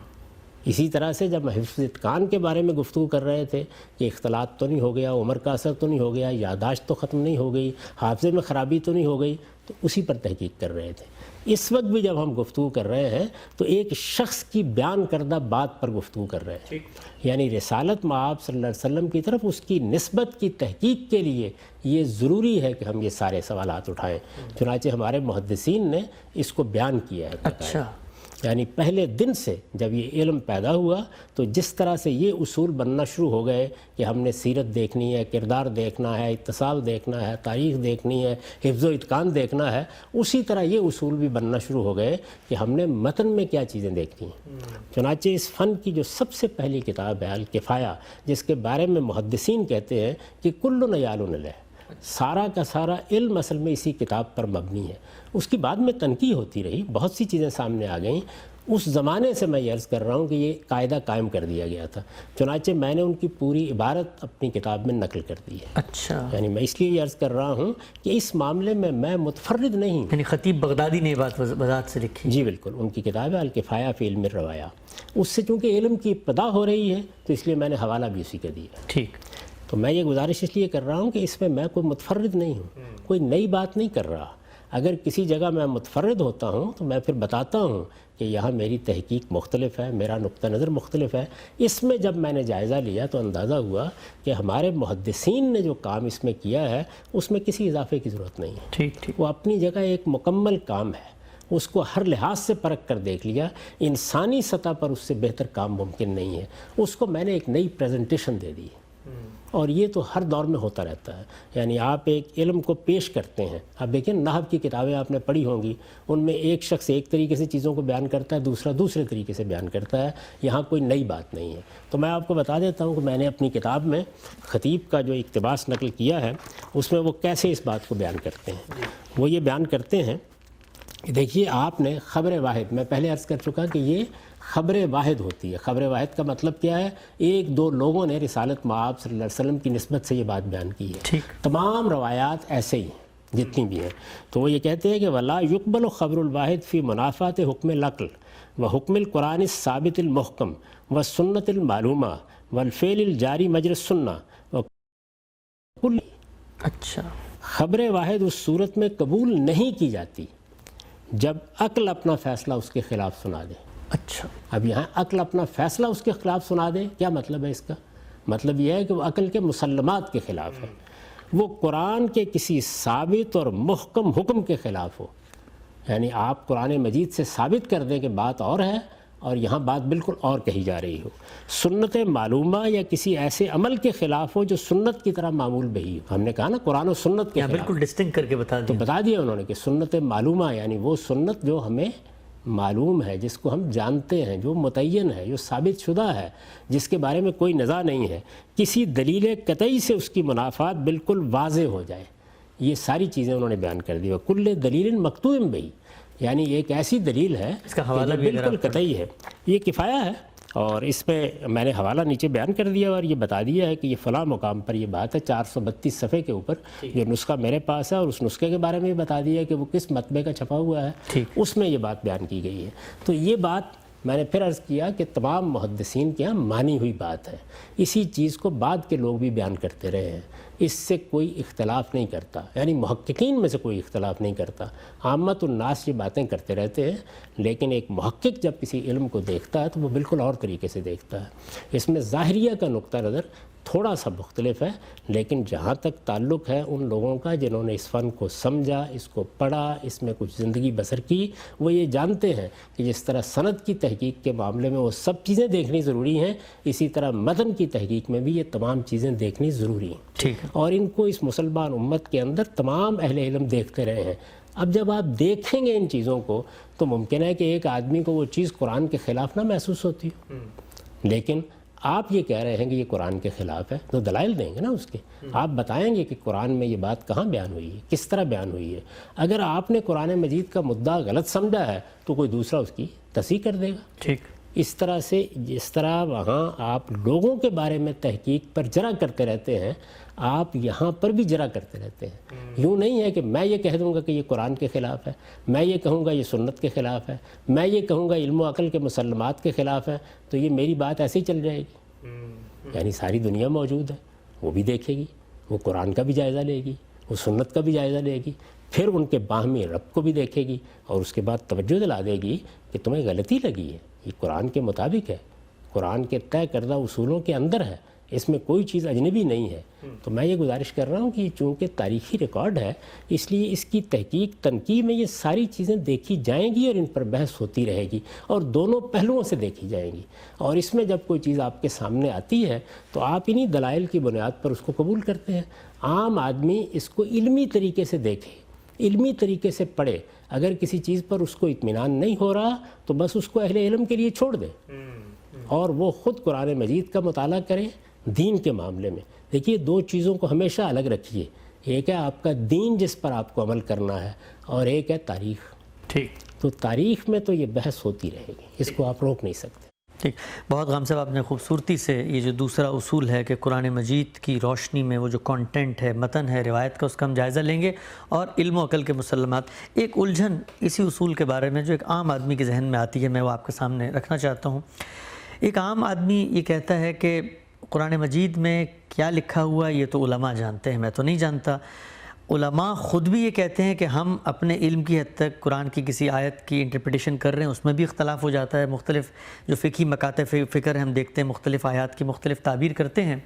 اسی طرح سے جب حفظ اتقان کے بارے میں گفتگو کر رہے تھے کہ اختلاط تو نہیں ہو گیا، عمر کا اثر تو نہیں ہو گیا، یادداشت تو ختم نہیں ہو گئی، حافظے میں خرابی تو نہیں ہو گئی، تو اسی پر تحقیق کر رہے تھے. اس وقت بھی جب ہم گفتگو کر رہے ہیں تو ایک شخص کی بیان کردہ بات پر گفتگو کر رہے ہیں. یعنی رسالت مآب صلی اللہ علیہ وسلم کی طرف اس کی نسبت کی تحقیق کے لیے یہ ضروری ہے کہ ہم یہ سارے سوالات اٹھائیں. چنانچہ ہمارے محدثین نے اس کو بیان کیا ہے. اچھا. یعنی پہلے دن سے جب یہ علم پیدا ہوا تو جس طرح سے یہ اصول بننا شروع ہو گئے کہ ہم نے سیرت دیکھنی ہے، کردار دیکھنا ہے، اتصال دیکھنا ہے، تاریخ دیکھنی ہے، حفظ و اتقان دیکھنا ہے، اسی طرح یہ اصول بھی بننا شروع ہو گئے کہ ہم نے متن میں کیا چیزیں دیکھنی ہیں. چنانچہ اس فن کی جو سب سے پہلی کتاب ہے الکفایہ، جس کے بارے میں محدثین کہتے ہیں کہ کل نیال علیہ، سارا کا سارا علم اصل میں اسی کتاب پر مبنی ہے. اس کی بعد میں تنقیح ہوتی رہی، بہت سی چیزیں سامنے آ گئیں. اس زمانے سے میں یہ عرض کر رہا ہوں کہ یہ قاعدہ قائم کر دیا گیا تھا، چنانچہ میں نے ان کی پوری عبارت اپنی کتاب میں نقل کر دی ہے۔ اچھا، یعنی میں اس لیے یہ عرض کر رہا ہوں کہ اس معاملے میں متفرد نہیں ہوں۔ یعنی خطیب بغدادی نے یہ بات وضاحت سے لکھی؟ جی بالکل، ان کی کتاب ہے الکفایہ فی علم الروایا، اس سے چونکہ علم کی ابتدا ہو رہی ہے تو اس لیے میں نے حوالہ بھی اسی کا دیا۔ ٹھیک، تو میں یہ گزارش اس لیے کر رہا ہوں کہ اس میں کوئی متفرد نہیں ہوں، کوئی نئی بات نہیں کر رہا۔ اگر کسی جگہ میں متفرد ہوتا ہوں تو میں پھر بتاتا ہوں کہ یہاں میری تحقیق مختلف ہے، میرا نقطہ نظر مختلف ہے۔ اس میں جب میں نے جائزہ لیا تو اندازہ ہوا کہ ہمارے محدثین نے جو کام اس میں کیا ہے اس میں کسی اضافے کی ضرورت نہیں ہے۔ ٹھیک ٹھیک، وہ اپنی جگہ ایک مکمل کام ہے، اس کو ہر لحاظ سے پرکھ کر دیکھ لیا، انسانی سطح پر اس سے بہتر کام ممکن نہیں ہے، اس کو میں نے ایک نئی پریزنٹیشن دے دی۔ اور یہ تو ہر دور میں ہوتا رہتا ہے، یعنی آپ ایک علم کو پیش کرتے ہیں۔ اب دیکھیں نحو کی کتابیں آپ نے پڑھی ہوں گی، ان میں ایک شخص ایک طریقے سے چیزوں کو بیان کرتا ہے، دوسرا دوسرے طریقے سے بیان کرتا ہے، یہاں کوئی نئی بات نہیں ہے۔ تو میں آپ کو بتا دیتا ہوں کہ میں نے اپنی کتاب میں خطیب کا جو اقتباس نقل کیا ہے اس میں وہ کیسے اس بات کو بیان کرتے ہیں۔ وہ یہ بیان کرتے ہیں کہ دیکھیے آپ نے خبر واحد، میں پہلے عرض کر چکا کہ یہ خبر واحد ہوتی ہے۔ خبر واحد کا مطلب کیا ہے؟ ایک دو لوگوں نے رسالت مآب صلی اللہ علیہ وسلم کی نسبت سے یہ بات بیان کی ہے۔ تمام روایات ایسے ہی جتنی بھی ہیں، تو وہ یہ کہتے ہیں کہ ولا یقبل خبر الواحد فی منافات حکم العقل و حکم القرآن الثابت المحکم و سنت المعلومہ والفعل الجاری مجر السنہ و کل۔ اچھا، خبر واحد اس صورت میں قبول نہیں کی جاتی جب عقل اپنا فیصلہ اس کے خلاف سنا دے۔ اچھا، اب یہاں عقل اپنا فیصلہ اس کے خلاف سنا دے، کیا مطلب ہے اس کا؟ مطلب یہ ہے کہ وہ عقل کے مسلمات کے خلاف ہے، وہ قرآن کے کسی ثابت اور محکم حکم کے خلاف ہو۔ یعنی آپ قرآن مجید سے ثابت کر دیں کہ بات اور ہے اور یہاں بات بالکل اور کہی جا رہی ہو۔ سنت معلومہ یا کسی ایسے عمل کے خلاف ہو جو سنت کی طرح معمول بہی ہو۔ ہم نے کہا نا قرآن و سنت کے خلاف، بالکل ڈسٹنکٹ کر کے بتا تو دیا۔ بتا دیا انہوں نے کہ سنت معلومہ یعنی وہ سنت جو ہمیں معلوم ہے، جس کو ہم جانتے ہیں، جو متعین ہے، جو ثابت شدہ ہے، جس کے بارے میں کوئی نزاع نہیں ہے، کسی دلیل قطعی سے اس کی منافات بالکل واضح ہو جائے۔ یہ ساری چیزیں انہوں نے بیان کر دی۔ وَكُلِّ دلیل مکتوب بہی، یعنی ایک ایسی دلیل ہے اس کا حوالہ کہ جو بھی بالکل قطعی ہے۔ یہ کفایہ ہے، اور اس میں نے حوالہ نیچے بیان کر دیا اور یہ بتا دیا ہے کہ یہ فلاں مقام پر یہ بات ہے، 432 صفحے کے اوپر جو نسخہ میرے پاس ہے، اور اس نسخے کے بارے میں بھی بتا دیا ہے کہ وہ کس مطبعے کا چھپا ہوا ہے، اس میں یہ بات بیان کی گئی ہے۔ تو یہ بات میں نے پھر عرض کیا کہ تمام محدثین کے ہاں مانی ہوئی بات ہے، اسی چیز کو بعد کے لوگ بھی بیان کرتے رہے ہیں، اس سے کوئی اختلاف نہیں کرتا، یعنی محققین میں سے کوئی اختلاف نہیں کرتا۔ عامت الناس یہ باتیں کرتے رہتے ہیں، لیکن ایک محقق جب کسی علم کو دیکھتا ہے تو وہ بالکل اور طریقے سے دیکھتا ہے۔ اس میں ظاہریہ کا نقطہ نظر تھوڑا سا مختلف ہے، لیکن جہاں تک تعلق ہے ان لوگوں کا جنہوں نے اس فن کو سمجھا، اس کو پڑھا، اس میں کچھ زندگی بسر کی، وہ یہ جانتے ہیں کہ جس طرح سند کی تحقیق کے معاملے میں وہ سب چیزیں دیکھنی ضروری ہیں، اسی طرح متن کی تحقیق میں بھی یہ تمام چیزیں دیکھنی ضروری ہیں۔ اور ان کو اس مسلمان امت کے اندر تمام اہل علم دیکھتے رہے ہیں۔ اب جب آپ دیکھیں گے ان چیزوں کو تو ممکن ہے کہ ایک آدمی کو وہ چیز قرآن کے خلاف نہ محسوس ہوتی ہو، لیکن آپ یہ کہہ رہے ہیں کہ یہ قرآن کے خلاف ہے تو دلائل دیں گے نا اس کے، آپ بتائیں گے کہ قرآن میں یہ بات کہاں بیان ہوئی ہے، کس طرح بیان ہوئی ہے۔ اگر آپ نے قرآن مجید کا مدعا غلط سمجھا ہے تو کوئی دوسرا اس کی تصحیح کر دے گا۔ اس طرح سے جس طرح وہاں آپ لوگوں کے بارے میں تحقیق پر جرا کرتے رہتے ہیں، آپ یہاں پر بھی جرا کرتے رہتے ہیں۔ یوں نہیں ہے کہ میں یہ کہہ دوں گا کہ یہ قرآن کے خلاف ہے، میں یہ کہوں گا یہ سنت کے خلاف ہے، میں یہ کہوں گا علم و عقل کے مسلمات کے خلاف ہے، تو یہ میری بات ایسے ہی چل جائے گی۔ یعنی ساری دنیا موجود ہے، وہ بھی دیکھے گی، وہ قرآن کا بھی جائزہ لے گی، وہ سنت کا بھی جائزہ لے گی، پھر ان کے باہمی ربط کو بھی دیکھے گی، اور اس کے بعد توجہ دلا دے گی کہ تمہیں غلطی لگی ہے، یہ قرآن کے مطابق ہے، قرآن کے طے کردہ اصولوں کے اندر ہے، اس میں کوئی چیز اجنبی نہیں ہے۔ تو میں یہ گزارش کر رہا ہوں کہ چونکہ تاریخی ریکارڈ ہے، اس لیے اس کی تحقیق تنقید میں یہ ساری چیزیں دیکھی جائیں گی اور ان پر بحث ہوتی رہے گی، اور دونوں پہلوؤں سے دیکھی جائیں گی۔ اور اس میں جب کوئی چیز آپ کے سامنے آتی ہے تو آپ انہی دلائل کی بنیاد پر اس کو قبول کرتے ہیں۔ عام آدمی اس کو علمی طریقے سے دیکھے، علمی طریقے سے پڑھے، اگر کسی چیز پر اس کو اطمینان نہیں ہو رہا تو بس اس کو اہل علم کے لیے چھوڑ دے، اور وہ خود قرآن مجید کا مطالعہ کرے دین کے معاملے میں۔ دیکھیے دو چیزوں کو ہمیشہ الگ رکھیے، ایک ہے آپ کا دین جس پر آپ کو عمل کرنا ہے، اور ایک ہے تاریخ۔ تو تاریخ میں تو یہ بحث ہوتی رہے گی، اس کو آپ روک نہیں سکتے۔ ٹھیک، بہت غام صاحب آپ نے خوبصورتی سے یہ جو دوسرا اصول ہے کہ قرآن مجید کی روشنی میں وہ جو کانٹینٹ ہے، متن ہے روایت کا، اس کا ہم جائزہ لیں گے، اور علم و عقل کے مسلمات۔ ایک الجھن اسی اصول کے بارے میں جو ایک عام آدمی کے ذہن میں آتی ہے، میں وہ آپ کے سامنے رکھنا چاہتا ہوں۔ ایک عام آدمی یہ کہتا ہے کہ قرآن مجید میں کیا لکھا ہوا یہ تو علماء جانتے ہیں، میں تو نہیں جانتا۔ علماء خود بھی یہ کہتے ہیں کہ ہم اپنے علم کی حد تک قرآن کی کسی آیت کی انٹرپریٹیشن کر رہے ہیں، اس میں بھی اختلاف ہو جاتا ہے، مختلف جو فقہی مکاتب فکر ہم دیکھتے ہیں، مختلف آیات کی مختلف تعبیر کرتے ہیں۔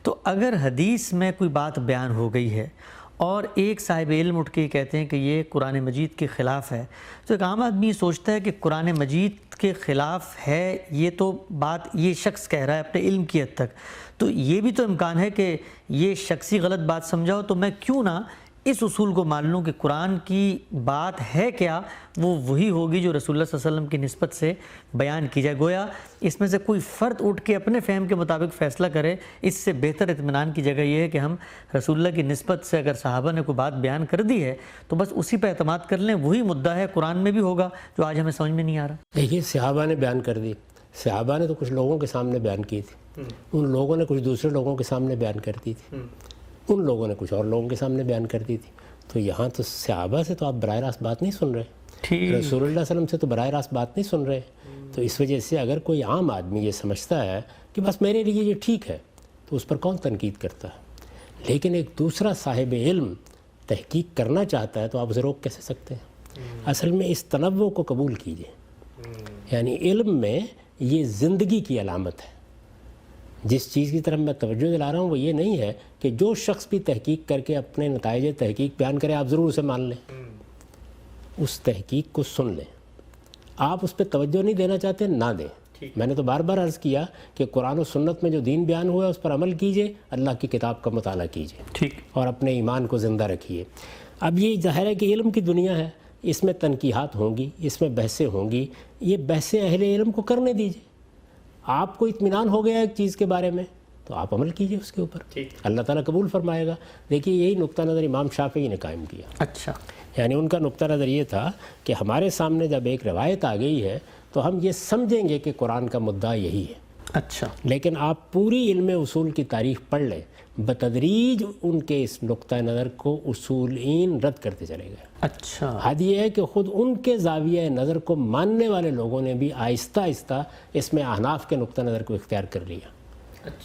تو اگر حدیث میں کوئی بات بیان ہو گئی ہے اور ایک صاحب علم اٹھ کے کہتے ہیں کہ یہ قرآن مجید کے خلاف ہے، تو ایک عام آدمی سوچتا ہے کہ قرآن مجید کے خلاف ہے، یہ تو بات یہ شخص کہہ رہا ہے اپنے علم کی حد تک، تو یہ بھی تو امکان ہے کہ یہ شخصی غلط بات سمجھاؤ، تو میں کیوں نہ اس اصول کو مان لوں کہ قرآن کی بات ہے کیا، وہ وہی ہوگی جو رسول اللہ صلی اللہ علیہ وسلم کی نسبت سے بیان کی جائے۔ گویا اس میں سے کوئی فرد اٹھ کے اپنے فہم کے مطابق فیصلہ کرے، اس سے بہتر اطمینان کی جگہ یہ ہے کہ ہم رسول اللہ کی نسبت سے اگر صحابہ نے کوئی بات بیان کر دی ہے تو بس اسی پہ اعتماد کر لیں، وہی مدعا ہے، قرآن میں بھی ہوگا جو آج ہمیں سمجھ میں نہیں آ رہا۔ دیکھیے، صحابہ نے بیان کر دی، صحابہ نے تو کچھ لوگوں کے سامنے بیان کی تھی، ان لوگوں نے کچھ دوسرے لوگوں کے سامنے بیان کر دی تھی، ان لوگوں نے کچھ اور لوگوں کے سامنے بیان کر دی تھی۔ تو یہاں تو صحابہ سے تو آپ براہ راست بات نہیں سن رہے، رسول اللہ صلی اللہ علیہ وسلم سے تو براہ راست بات نہیں سن رہے۔ تو اس وجہ سے اگر کوئی عام آدمی یہ سمجھتا ہے کہ بس میرے لیے یہ ٹھیک ہے تو اس پر کون تنقید کرتا ہے؟ لیکن ایک دوسرا صاحب علم تحقیق کرنا چاہتا ہے تو آپ اسے روک کیسے سکتے ہیں؟ اصل میں اس تنوع کو قبول کیجئے، یعنی علم میں یہ زندگی کی علامت ہے۔ جس چیز کی طرف میں توجہ دلا رہا ہوں وہ یہ نہیں ہے کہ جو شخص بھی تحقیق کر کے اپنے نتائج تحقیق بیان کرے آپ ضرور اسے مان لیں، اس تحقیق کو سن لیں۔ آپ اس پہ توجہ نہیں دینا چاہتے، نہ دیں۔ میں نے تو بار بار عرض کیا کہ قرآن و سنت میں جو دین بیان ہوا ہے اس پر عمل کیجئے، اللہ کی کتاب کا مطالعہ کیجئے اور اپنے ایمان کو زندہ رکھیے۔ اب یہ ظاہر ہے کہ علم کی دنیا ہے، اس میں تنقیحات ہوں گی، اس میں بحثیں ہوں گی، یہ بحثیں اہل علم کو کرنے دیجئے۔ آپ کو اطمینان ہو گیا ایک چیز کے بارے میں تو آپ عمل کیجئے اس کے اوپر، اللہ تعالیٰ قبول فرمائے گا۔ دیکھیے، یہی نقطہ نظر امام شافعی نے قائم کیا۔ اچھا، یعنی ان کا نقطہ نظر یہ تھا کہ ہمارے سامنے جب ایک روایت آ گئی ہے تو ہم یہ سمجھیں گے کہ قرآن کا مدعا یہی ہے۔ اچھا، لیکن آپ پوری علم اصول کی تاریخ پڑھ لیں، بتدریج ان کے اس نقطہ نظر کو اصولین رد کرتے چلے گئے۔ اچھا، حد یہ ہے کہ خود ان کے زاویہ نظر کو ماننے والے لوگوں نے بھی آہستہ آہستہ اس میں احناف کے نقطہ نظر کو اختیار کر لیا۔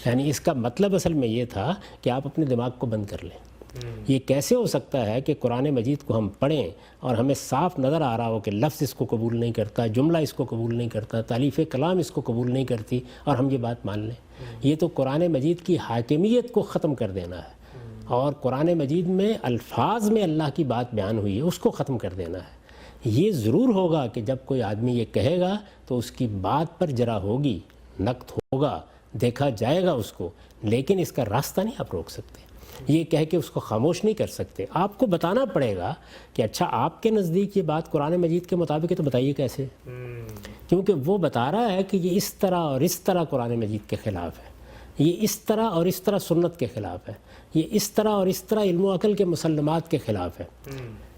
یعنی اس کا مطلب اصل میں یہ تھا کہ آپ اپنے دماغ کو بند کر لیں۔ یہ کیسے ہو سکتا ہے کہ قرآن مجید کو ہم پڑھیں اور ہمیں صاف نظر آ رہا ہو کہ لفظ اس کو قبول نہیں کرتا، جملہ اس کو قبول نہیں کرتا، تالیف کلام اس کو قبول نہیں کرتی، اور ہم یہ بات مان لیں؟ یہ تو قرآن مجید کی حاکمیت کو ختم کر دینا ہے، اور قرآن مجید میں الفاظ میں اللہ کی بات بیان ہوئی ہے اس کو ختم کر دینا ہے۔ یہ ضرور ہوگا کہ جب کوئی آدمی یہ کہے گا تو اس کی بات پر جرا ہوگی، نقد ہوگا، دیکھا جائے گا اس کو، لیکن اس کا راستہ نہیں آپ روک سکتے۔ یہ کہہ کے اس کو خاموش نہیں کر سکتے، آپ کو بتانا پڑے گا کہ اچھا آپ کے نزدیک یہ بات قرآن مجید کے مطابق ہے تو بتائیے کیسے، کیونکہ وہ بتا رہا ہے کہ یہ اس طرح اور اس طرح قرآن مجید کے خلاف ہے، یہ اس طرح اور اس طرح سنت کے خلاف ہے، یہ اس طرح اور اس طرح علم و عقل کے مسلمات کے خلاف ہے۔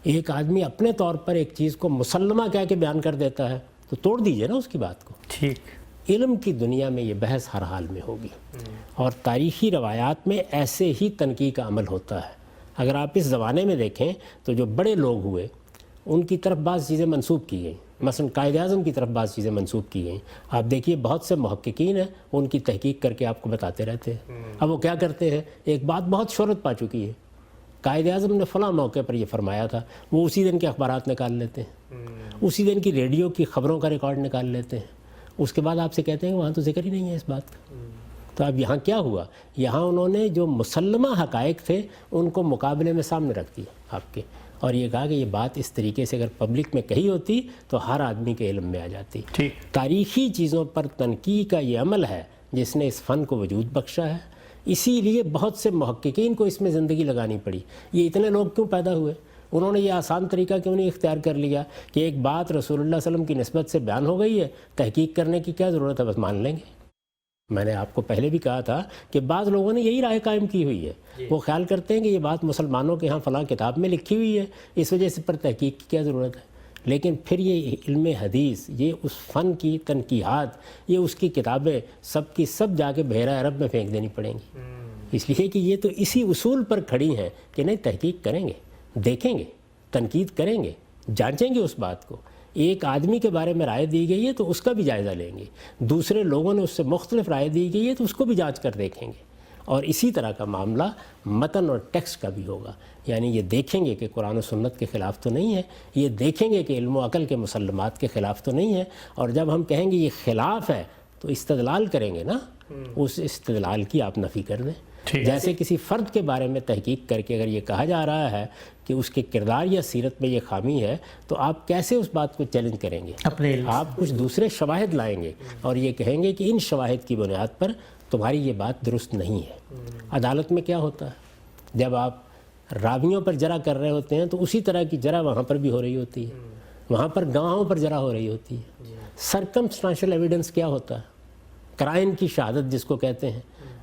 ایک آدمی اپنے طور پر ایک چیز کو مسلمہ کہہ کے بیان کر دیتا ہے تو توڑ دیجئے نا اس کی بات کو۔ ٹھیک، علم کی دنیا میں یہ بحث ہر حال میں ہوگی، اور تاریخی روایات میں ایسے ہی تنقیح کا عمل ہوتا ہے۔ اگر آپ اس زمانے میں دیکھیں تو جو بڑے لوگ ہوئے ان کی طرف بعض چیزیں منسوب کی گئیں، مثلا قائد اعظم کی طرف بعض چیزیں منسوب کی گئیں۔ آپ دیکھیے بہت سے محققین ہیں ان کی تحقیق کر کے آپ کو بتاتے رہتے ہیں۔ اب وہ کیا کرتے ہیں، ایک بات بہت شہرت پا چکی ہے، قائد اعظم نے فلاں موقع پر یہ فرمایا تھا، وہ اسی دن کے اخبارات نکال لیتے ہیں، اسی دن کی ریڈیو کی خبروں کا ریکارڈ نکال لیتے ہیں، اس کے بعد آپ سے کہتے ہیں کہ وہاں تو ذکر ہی نہیں ہے اس بات کا۔ تو اب یہاں کیا ہوا، یہاں انہوں نے جو مسلمہ حقائق تھے ان کو مقابلے میں سامنے رکھ دیا آپ کے، اور یہ کہا کہ یہ بات اس طریقے سے اگر پبلک میں کہی ہوتی تو ہر آدمی کے علم میں آ جاتی۔ تاریخی چیزوں پر تنقیح کا یہ عمل ہے جس نے اس فن کو وجود بخشا ہے، اسی لیے بہت سے محققین کو اس میں زندگی لگانی پڑی۔ یہ اتنے لوگ کیوں پیدا ہوئے؟ انہوں نے یہ آسان طریقہ کیوں نہیں اختیار کر لیا کہ ایک بات رسول اللہ صلی اللہ علیہ وسلم کی نسبت سے بیان ہو گئی ہے، تحقیق کرنے کی کیا ضرورت ہے، بس مان لیں گے۔ میں نے آپ کو پہلے بھی کہا تھا کہ بعض لوگوں نے یہی رائے قائم کی ہوئی ہے، وہ خیال کرتے ہیں کہ یہ بات مسلمانوں کے ہاں فلاں کتاب میں لکھی ہوئی ہے، اس وجہ سے پر تحقیق کی کیا ضرورت ہے۔ لیکن پھر یہ علم حدیث، یہ اس فن کی تنقیحات، یہ اس کی کتابیں سب کی سب جا کے بحیرہ عرب میں پھینک دینی پڑیں گی، اس لیے کہ یہ تو اسی اصول پر کھڑی ہیں کہ نہیں، تحقیق کریں گے، دیکھیں گے، تنقید کریں گے، جانچیں گے اس بات کو۔ ایک آدمی کے بارے میں رائے دی گئی ہے تو اس کا بھی جائزہ لیں گے، دوسرے لوگوں نے اس سے مختلف رائے دی گئی ہے تو اس کو بھی جانچ کر دیکھیں گے، اور اسی طرح کا معاملہ متن اور ٹیکسٹ کا بھی ہوگا۔ یعنی یہ دیکھیں گے کہ قرآن و سنت کے خلاف تو نہیں ہے، یہ دیکھیں گے کہ علم و عقل کے مسلمات کے خلاف تو نہیں ہے، اور جب ہم کہیں گے یہ خلاف ہے تو استدلال کریں گے نا، اس استدلال کی آپ نفی کر دیں۔ جیسے کسی فرد کے بارے میں تحقیق کر کے اگر یہ کہا جا رہا ہے کہ اس کے کردار یا سیرت میں یہ خامی ہے، تو آپ کیسے اس بات کو چیلنج کریں گے؟ آپ کچھ دوسرے شواہد لائیں گے اور یہ کہیں گے کہ ان شواہد کی بنیاد پر تمہاری یہ بات درست نہیں ہے۔ عدالت میں کیا ہوتا ہے؟ جب آپ راویوں پر جرح کر رہے ہوتے ہیں تو اسی طرح کی جرح وہاں پر بھی ہو رہی ہوتی ہے، وہاں پر گواہوں پر جرح ہو رہی ہوتی ہے۔ سرکمسٹانشل ایویڈنس کیا ہوتا ہے؟ کرائن کی شہادت جس کو کہتے ہیں۔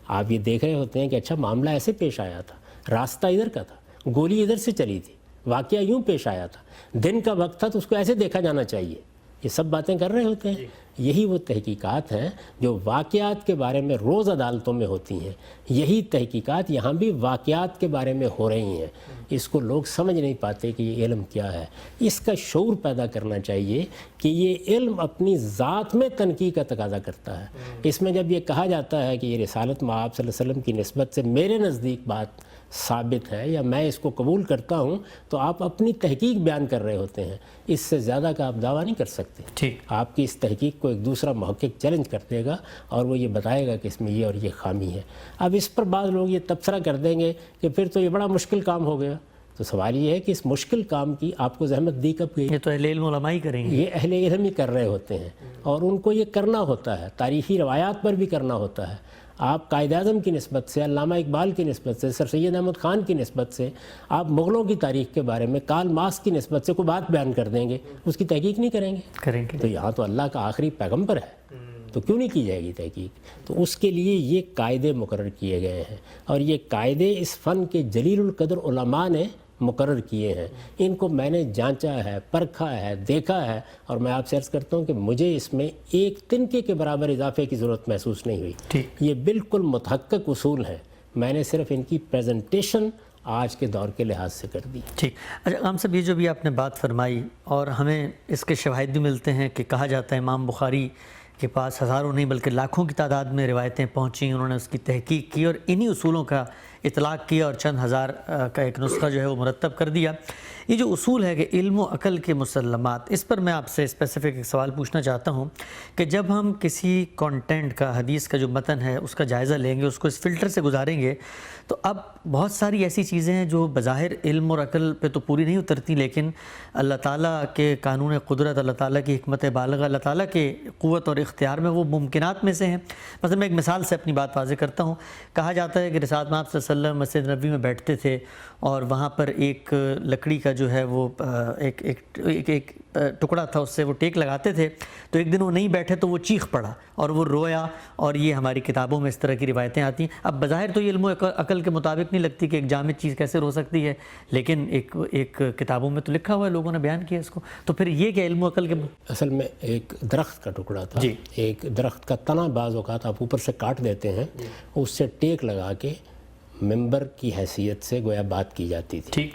آپ یہ دیکھ رہے ہوتے ہیں کہ اچھا معاملہ ایسے پیش آیا تھا، راستہ ادھر کا تھا، گولی ادھر سے چلی تھی، واقعہ یوں پیش آیا تھا، دن کا وقت تھا تو اس کو ایسے دیکھا جانا چاہیے، یہ سب باتیں کر رہے ہوتے ہیں۔ یہی وہ تحقیقات ہیں جو واقعات کے بارے میں روز عدالتوں میں ہوتی ہیں، یہی تحقیقات یہاں بھی واقعات کے بارے میں ہو رہی ہیں۔ اس کو لوگ سمجھ نہیں پاتے کہ یہ علم کیا ہے۔ اس کا شعور پیدا کرنا چاہیے کہ یہ علم اپنی ذات میں تنقیح کا تقاضا کرتا ہے۔ اس میں جب یہ کہا جاتا ہے کہ یہ رسالت مآب صلی اللہ علیہ وسلم کی نسبت سے میرے نزدیک بات ثابت ہے یا میں اس کو قبول کرتا ہوں، تو آپ اپنی تحقیق بیان کر رہے ہوتے ہیں، اس سے زیادہ کا آپ دعویٰ نہیں کر سکتے۔ آپ کی اس تحقیق کو ایک دوسرا محقق چیلنج کر دے گا اور وہ یہ بتائے گا کہ اس میں یہ اور یہ خامی ہے۔ اب اس پر بعض لوگ یہ تبصرہ کر دیں گے کہ پھر تو یہ بڑا مشکل کام ہو گیا۔ تو سوال یہ ہے کہ اس مشکل کام کی آپ کو زحمت دی کب گئی؟ یہ تو اہل علم علماء ہی کریں گے، یہ اہل علم ہی کر رہے ہوتے ہیں، اور ان کو یہ کرنا ہوتا ہے، تاریخی روایات پر بھی کرنا ہوتا ہے۔ آپ قائد اعظم کی نسبت سے، علامہ اقبال کی نسبت سے، سر سید احمد خان کی نسبت سے، آپ مغلوں کی تاریخ کے بارے میں کارل مارکس کی نسبت سے کوئی بات بیان کر دیں گے، اس کی تحقیق نہیں کریں گے۔ تو یہاں تو اللہ کا آخری پیغمبر ہے، تو کیوں نہیں کی جائے گی تحقیق؟ تو اس کے لیے یہ قاعدے مقرر کیے گئے ہیں، اور یہ قاعدے اس فن کے جلیل القدر علماء نے مقرر کیے ہیں۔ ان کو میں نے جانچا ہے، پرکھا ہے، دیکھا ہے، اور میں آپ سے عرض کرتا ہوں کہ مجھے اس میں ایک تنکے کے برابر اضافے کی ضرورت محسوس نہیں ہوئی۔ یہ بالکل متحقق اصول ہیں، میں نے صرف ان کی پریزنٹیشن آج کے دور کے لحاظ سے کر دی۔ ٹھیک۔ اچھا عام صاحب، یہ جو بھی آپ نے بات فرمائی، اور ہمیں اس کے شواہد بھی ملتے ہیں کہ کہا جاتا ہے امام بخاری کے پاس ہزاروں نہیں بلکہ لاکھوں کی تعداد میں روایتیں پہنچیں، انہوں نے اس کی تحقیق کی اور انہی اصولوں کا اطلاق کیا اور چند ہزار کا ایک نسخہ جو ہے وہ مرتب کر دیا۔ یہ جو اصول ہے کہ علم و عقل کے مسلمات، اس پر میں آپ سے اسپیسیفک ایک سوال پوچھنا چاہتا ہوں کہ جب ہم کسی کانٹینٹ کا، حدیث کا جو متن ہے اس کا جائزہ لیں گے، اس کو اس فلٹر سے گزاریں گے، تو اب بہت ساری ایسی چیزیں ہیں جو بظاہر علم اور عقل پہ تو پوری نہیں اترتی، لیکن اللہ تعالیٰ کے قانون قدرت، اللہ تعالیٰ کی حکمت بالغہ، اللہ تعالیٰ کے قوت اور اختیار میں وہ ممکنات میں سے ہیں۔ مثلا میں ایک مثال سے اپنی بات واضح کرتا ہوں۔ کہا جاتا ہے کہ رسالت مآب صلی اللہ علیہ وسلم مسجد نبوی میں بیٹھتے تھے اور وہاں پر ایک لکڑی کا جو ہے وہ ایک ٹکڑا تھا، اس سے وہ ٹیک لگاتے تھے، تو ایک دن وہ نہیں بیٹھے تو وہ چیخ پڑا اور وہ رویا، اور یہ ہماری کتابوں میں اس طرح کی روایتیں آتی ہیں۔ اب بظاہر تو یہ علم و عقل کے مطابق نہیں لگتی کہ ایک جامد چیز کیسے رو سکتی ہے، لیکن ایک کتابوں میں تو لکھا ہوا ہے، لوگوں نے بیان کیا اس کو۔ تو پھر یہ کہ علم و عقل کے اصل میں ایک درخت کا ٹکڑا تھا، ایک درخت کا تنا بعض اوقات آپ اوپر سے کاٹ دیتے ہیں، اس سے ٹیک لگا کے ممبر کی حیثیت سے گویا بات کی جاتی تھی۔ ٹھیک،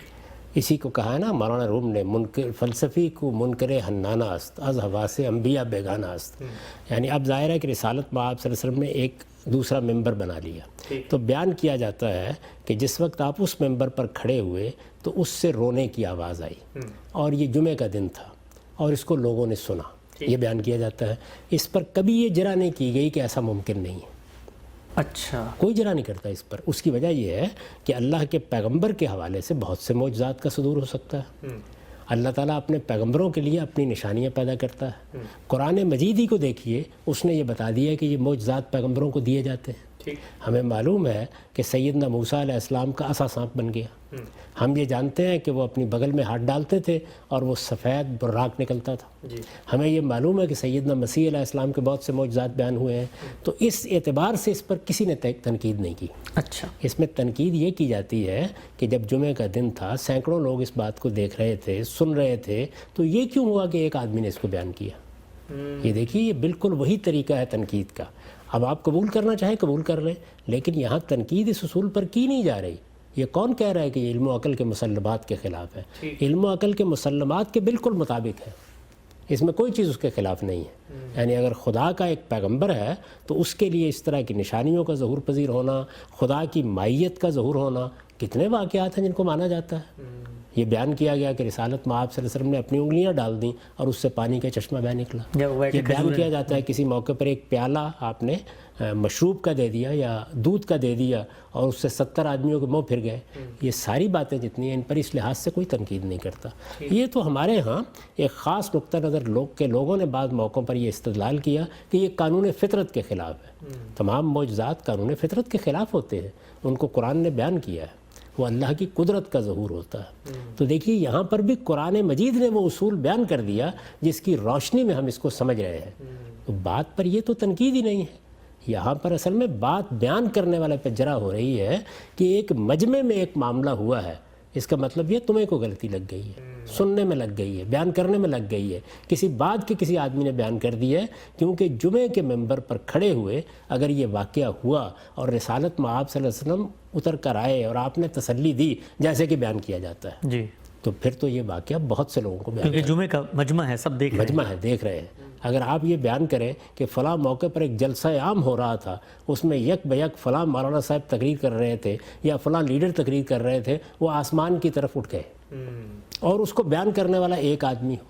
اسی کو کہا ہے نا مولانا روم نے، منکر فلسفی کو منکر حنانہ است از حواس انبیاء بیگانہ است۔ یعنی اب ظاہر ہے کہ رسالت مآب صلی اللہ علیہ وسلم نے ایک دوسرا ممبر بنا لیا، تو بیان کیا جاتا ہے کہ جس وقت آپ اس ممبر پر کھڑے ہوئے تو اس سے رونے کی آواز آئی، اور یہ جمعہ کا دن تھا اور اس کو لوگوں نے سنا، یہ بیان کیا جاتا ہے۔ اس پر کبھی یہ جرح نہیں کی گئی کہ ایسا ممکن نہیں ہے، اچھا، کوئی جرح نہیں کرتا اس پر۔ اس کی وجہ یہ ہے کہ اللہ کے پیغمبر کے حوالے سے بہت سے معجزات کا صدور ہو سکتا ہے۔ اللہ تعالیٰ اپنے پیغمبروں کے لیے اپنی نشانیاں پیدا کرتا ہے۔ قرآن مجید ہی کو دیکھیے، اس نے یہ بتا دیا کہ یہ معجزات پیغمبروں کو دیے جاتے ہیں۔ ہمیں معلوم ہے کہ سیدنا موسیٰ علیہ السلام کا عصا سانپ بن گیا. ہم یہ جانتے ہیں کہ وہ اپنی بغل میں ہاتھ ڈالتے تھے اور وہ سفید براق نکلتا تھا. ہمیں یہ معلوم ہے کہ سیدنا مسیح علیہ السلام کے بہت سے معجزات بیان ہوئے ہیں. تو اس اعتبار سے اس پر کسی نے تنقید نہیں کی. اچھا، اس میں تنقید یہ کی جاتی ہے کہ جب جمعہ کا دن تھا، سینکڑوں لوگ اس بات کو دیکھ رہے تھے، سن رہے تھے، تو یہ کیوں ہوا کہ ایک آدمی نے اس کو بیان کیا؟ یہ دیکھیے، یہ بالکل وہی طریقہ ہے تنقید کا. اب آپ قبول کرنا چاہیں قبول کر لیں، لیکن یہاں تنقید اس اصول پر کی نہیں جا رہی. یہ کون کہہ رہا ہے کہ یہ علم و عقل کے مسلمات کے خلاف ہے؟ علم و عقل کے مسلمات کے بالکل مطابق ہے. اس میں کوئی چیز اس کے خلاف نہیں ہے. یعنی اگر خدا کا ایک پیغمبر ہے تو اس کے لیے اس طرح کی نشانیوں کا ظہور پذیر ہونا، خدا کی مائیت کا ظہور ہونا، کتنے واقعات ہیں جن کو مانا جاتا ہے. یہ بیان کیا گیا کہ رسالت مآب صلی اللہ علیہ وسلم نے اپنی انگلیاں ڈال دیں اور اس سے پانی کا چشمہ بہ نکلا. یہ بیان کیا جاتا ہے کسی موقع پر ایک پیالہ آپ نے مشروب کا دے دیا یا دودھ کا دے دیا اور اس سے 70 آدمیوں کے منہ پھر گئے. یہ ساری باتیں جتنی ہیں ان پر اس لحاظ سے کوئی تنقید نہیں کرتا. یہ تو ہمارے ہاں ایک خاص نقطہ نظر لوگوں نے بعض موقعوں پر یہ استدلال کیا کہ یہ قانون فطرت کے خلاف ہے. تمام معجزات قانون فطرت کے خلاف ہوتے ہیں. ان کو قرآن نے بیان کیا ہے، وہ اللہ کی قدرت کا ظہور ہوتا ہے. تو دیکھیے یہاں پر بھی قرآن مجید نے وہ اصول بیان کر دیا جس کی روشنی میں ہم اس کو سمجھ رہے ہیں. تو بات پر یہ تو تنقید ہی نہیں ہے. یہاں پر اصل میں بات بیان کرنے والے پہ جرا ہو رہی ہے کہ ایک مجمع میں ایک معاملہ ہوا ہے، اس کا مطلب یہ تمہیں کو غلطی لگ گئی ہے، سننے میں لگ گئی ہے، بیان کرنے میں لگ گئی ہے. کسی بات کے کسی آدمی نے بیان کر دی ہے کیونکہ جمعے کے ممبر پر کھڑے ہوئے اگر یہ واقعہ ہوا اور رسالت مآب صلی اللہ علیہ وسلم اتر کر آئے اور آپ نے تسلی دی جیسے کہ بیان کیا جاتا ہے، جی، تو پھر تو یہ واقعہ بہت سے لوگوں کو بیان کیونکہ جمعے کا مجمع ہے، سب دیکھ رہے ہیں. مجمع ہے، دیکھ رہے ہیں. اگر آپ یہ بیان کریں کہ فلاں موقع پر ایک جلسہ عام ہو رہا تھا، اس میں یک بیک فلاں مولانا صاحب تقریر کر رہے تھے یا فلاں لیڈر تقریر کر رہے تھے، وہ آسمان کی طرف اٹھ گئے اور اس کو بیان کرنے والا ایک آدمی ہو،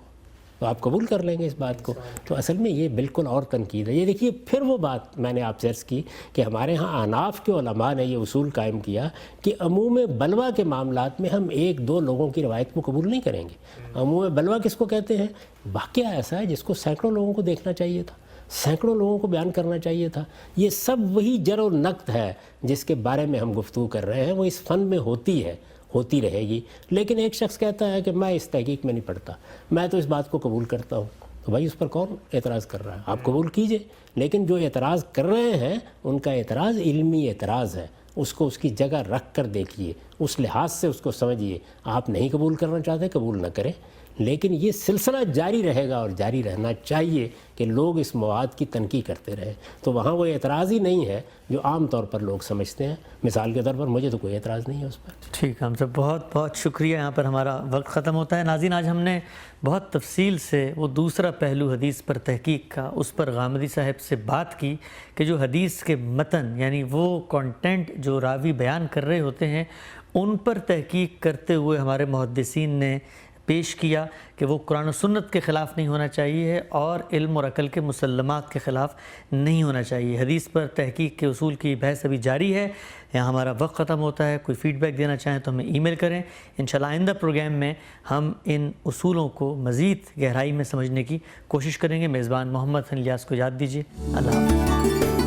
تو آپ قبول کر لیں گے اس بات کو. تو اصل میں یہ بالکل اور تنقید ہے. یہ دیکھیے پھر وہ بات میں نے آپ سے عرض کی کہ ہمارے ہاں احناف کے علماء نے یہ اصول قائم کیا کہ عموم بلوہ کے معاملات میں ہم ایک دو لوگوں کی روایت کو قبول نہیں کریں گے. عموم بلوہ کس کو کہتے ہیں؟ واقعہ ایسا ہے جس کو سینکڑوں لوگوں کو دیکھنا چاہیے تھا، سینکڑوں لوگوں کو بیان کرنا چاہیے تھا. یہ سب وہی جر و نقد ہے جس کے بارے میں ہم گفتگو کر رہے ہیں. وہ اس فن میں ہوتی ہے، ہوتی رہے گی. لیکن ایک شخص کہتا ہے کہ میں اس تحقیق میں نہیں پڑھتا، میں تو اس بات کو قبول کرتا ہوں. تو بھائی اس پر کون اعتراض کر رہا ہے؟ آپ قبول کیجئے. لیکن جو اعتراض کر رہے ہیں ان کا اعتراض علمی اعتراض ہے، اس کو اس کی جگہ رکھ کر دیکھیے، اس لحاظ سے اس کو سمجھیے. آپ نہیں قبول کرنا چاہتے قبول نہ کریں، لیکن یہ سلسلہ جاری رہے گا اور جاری رہنا چاہیے کہ لوگ اس مواد کی تنقید کرتے رہیں. تو وہاں وہ اعتراض ہی نہیں ہے جو عام طور پر لوگ سمجھتے ہیں. مثال کے طور پر مجھے تو کوئی اعتراض نہیں ہے اس پر. ٹھیک ہے، ہم سب بہت بہت شکریہ. یہاں پر ہمارا وقت ختم ہوتا ہے. ناظرین، آج ہم نے بہت تفصیل سے وہ دوسرا پہلو حدیث پر تحقیق کا، اس پر غامدی صاحب سے بات کی کہ جو حدیث کے متن یعنی وہ کانٹینٹ جو راوی بیان کر رہے ہوتے ہیں ان پر تحقیق کرتے ہوئے ہمارے محدثین نے پیش کیا کہ وہ قرآن و سنت کے خلاف نہیں ہونا چاہیے اور علم اور عقل کے مسلمات کے خلاف نہیں ہونا چاہیے. حدیث پر تحقیق کے اصول کی بحث ابھی جاری ہے. یہاں ہمارا وقت ختم ہوتا ہے. کوئی فیڈ بیک دینا چاہیں تو ہمیں ای میل کریں. انشاءاللہ آئندہ پروگرام میں ہم ان اصولوں کو مزید گہرائی میں سمجھنے کی کوشش کریں گے. میزبان محمد حسن الیاس کو یاد دیجیے. اللہ حافظ.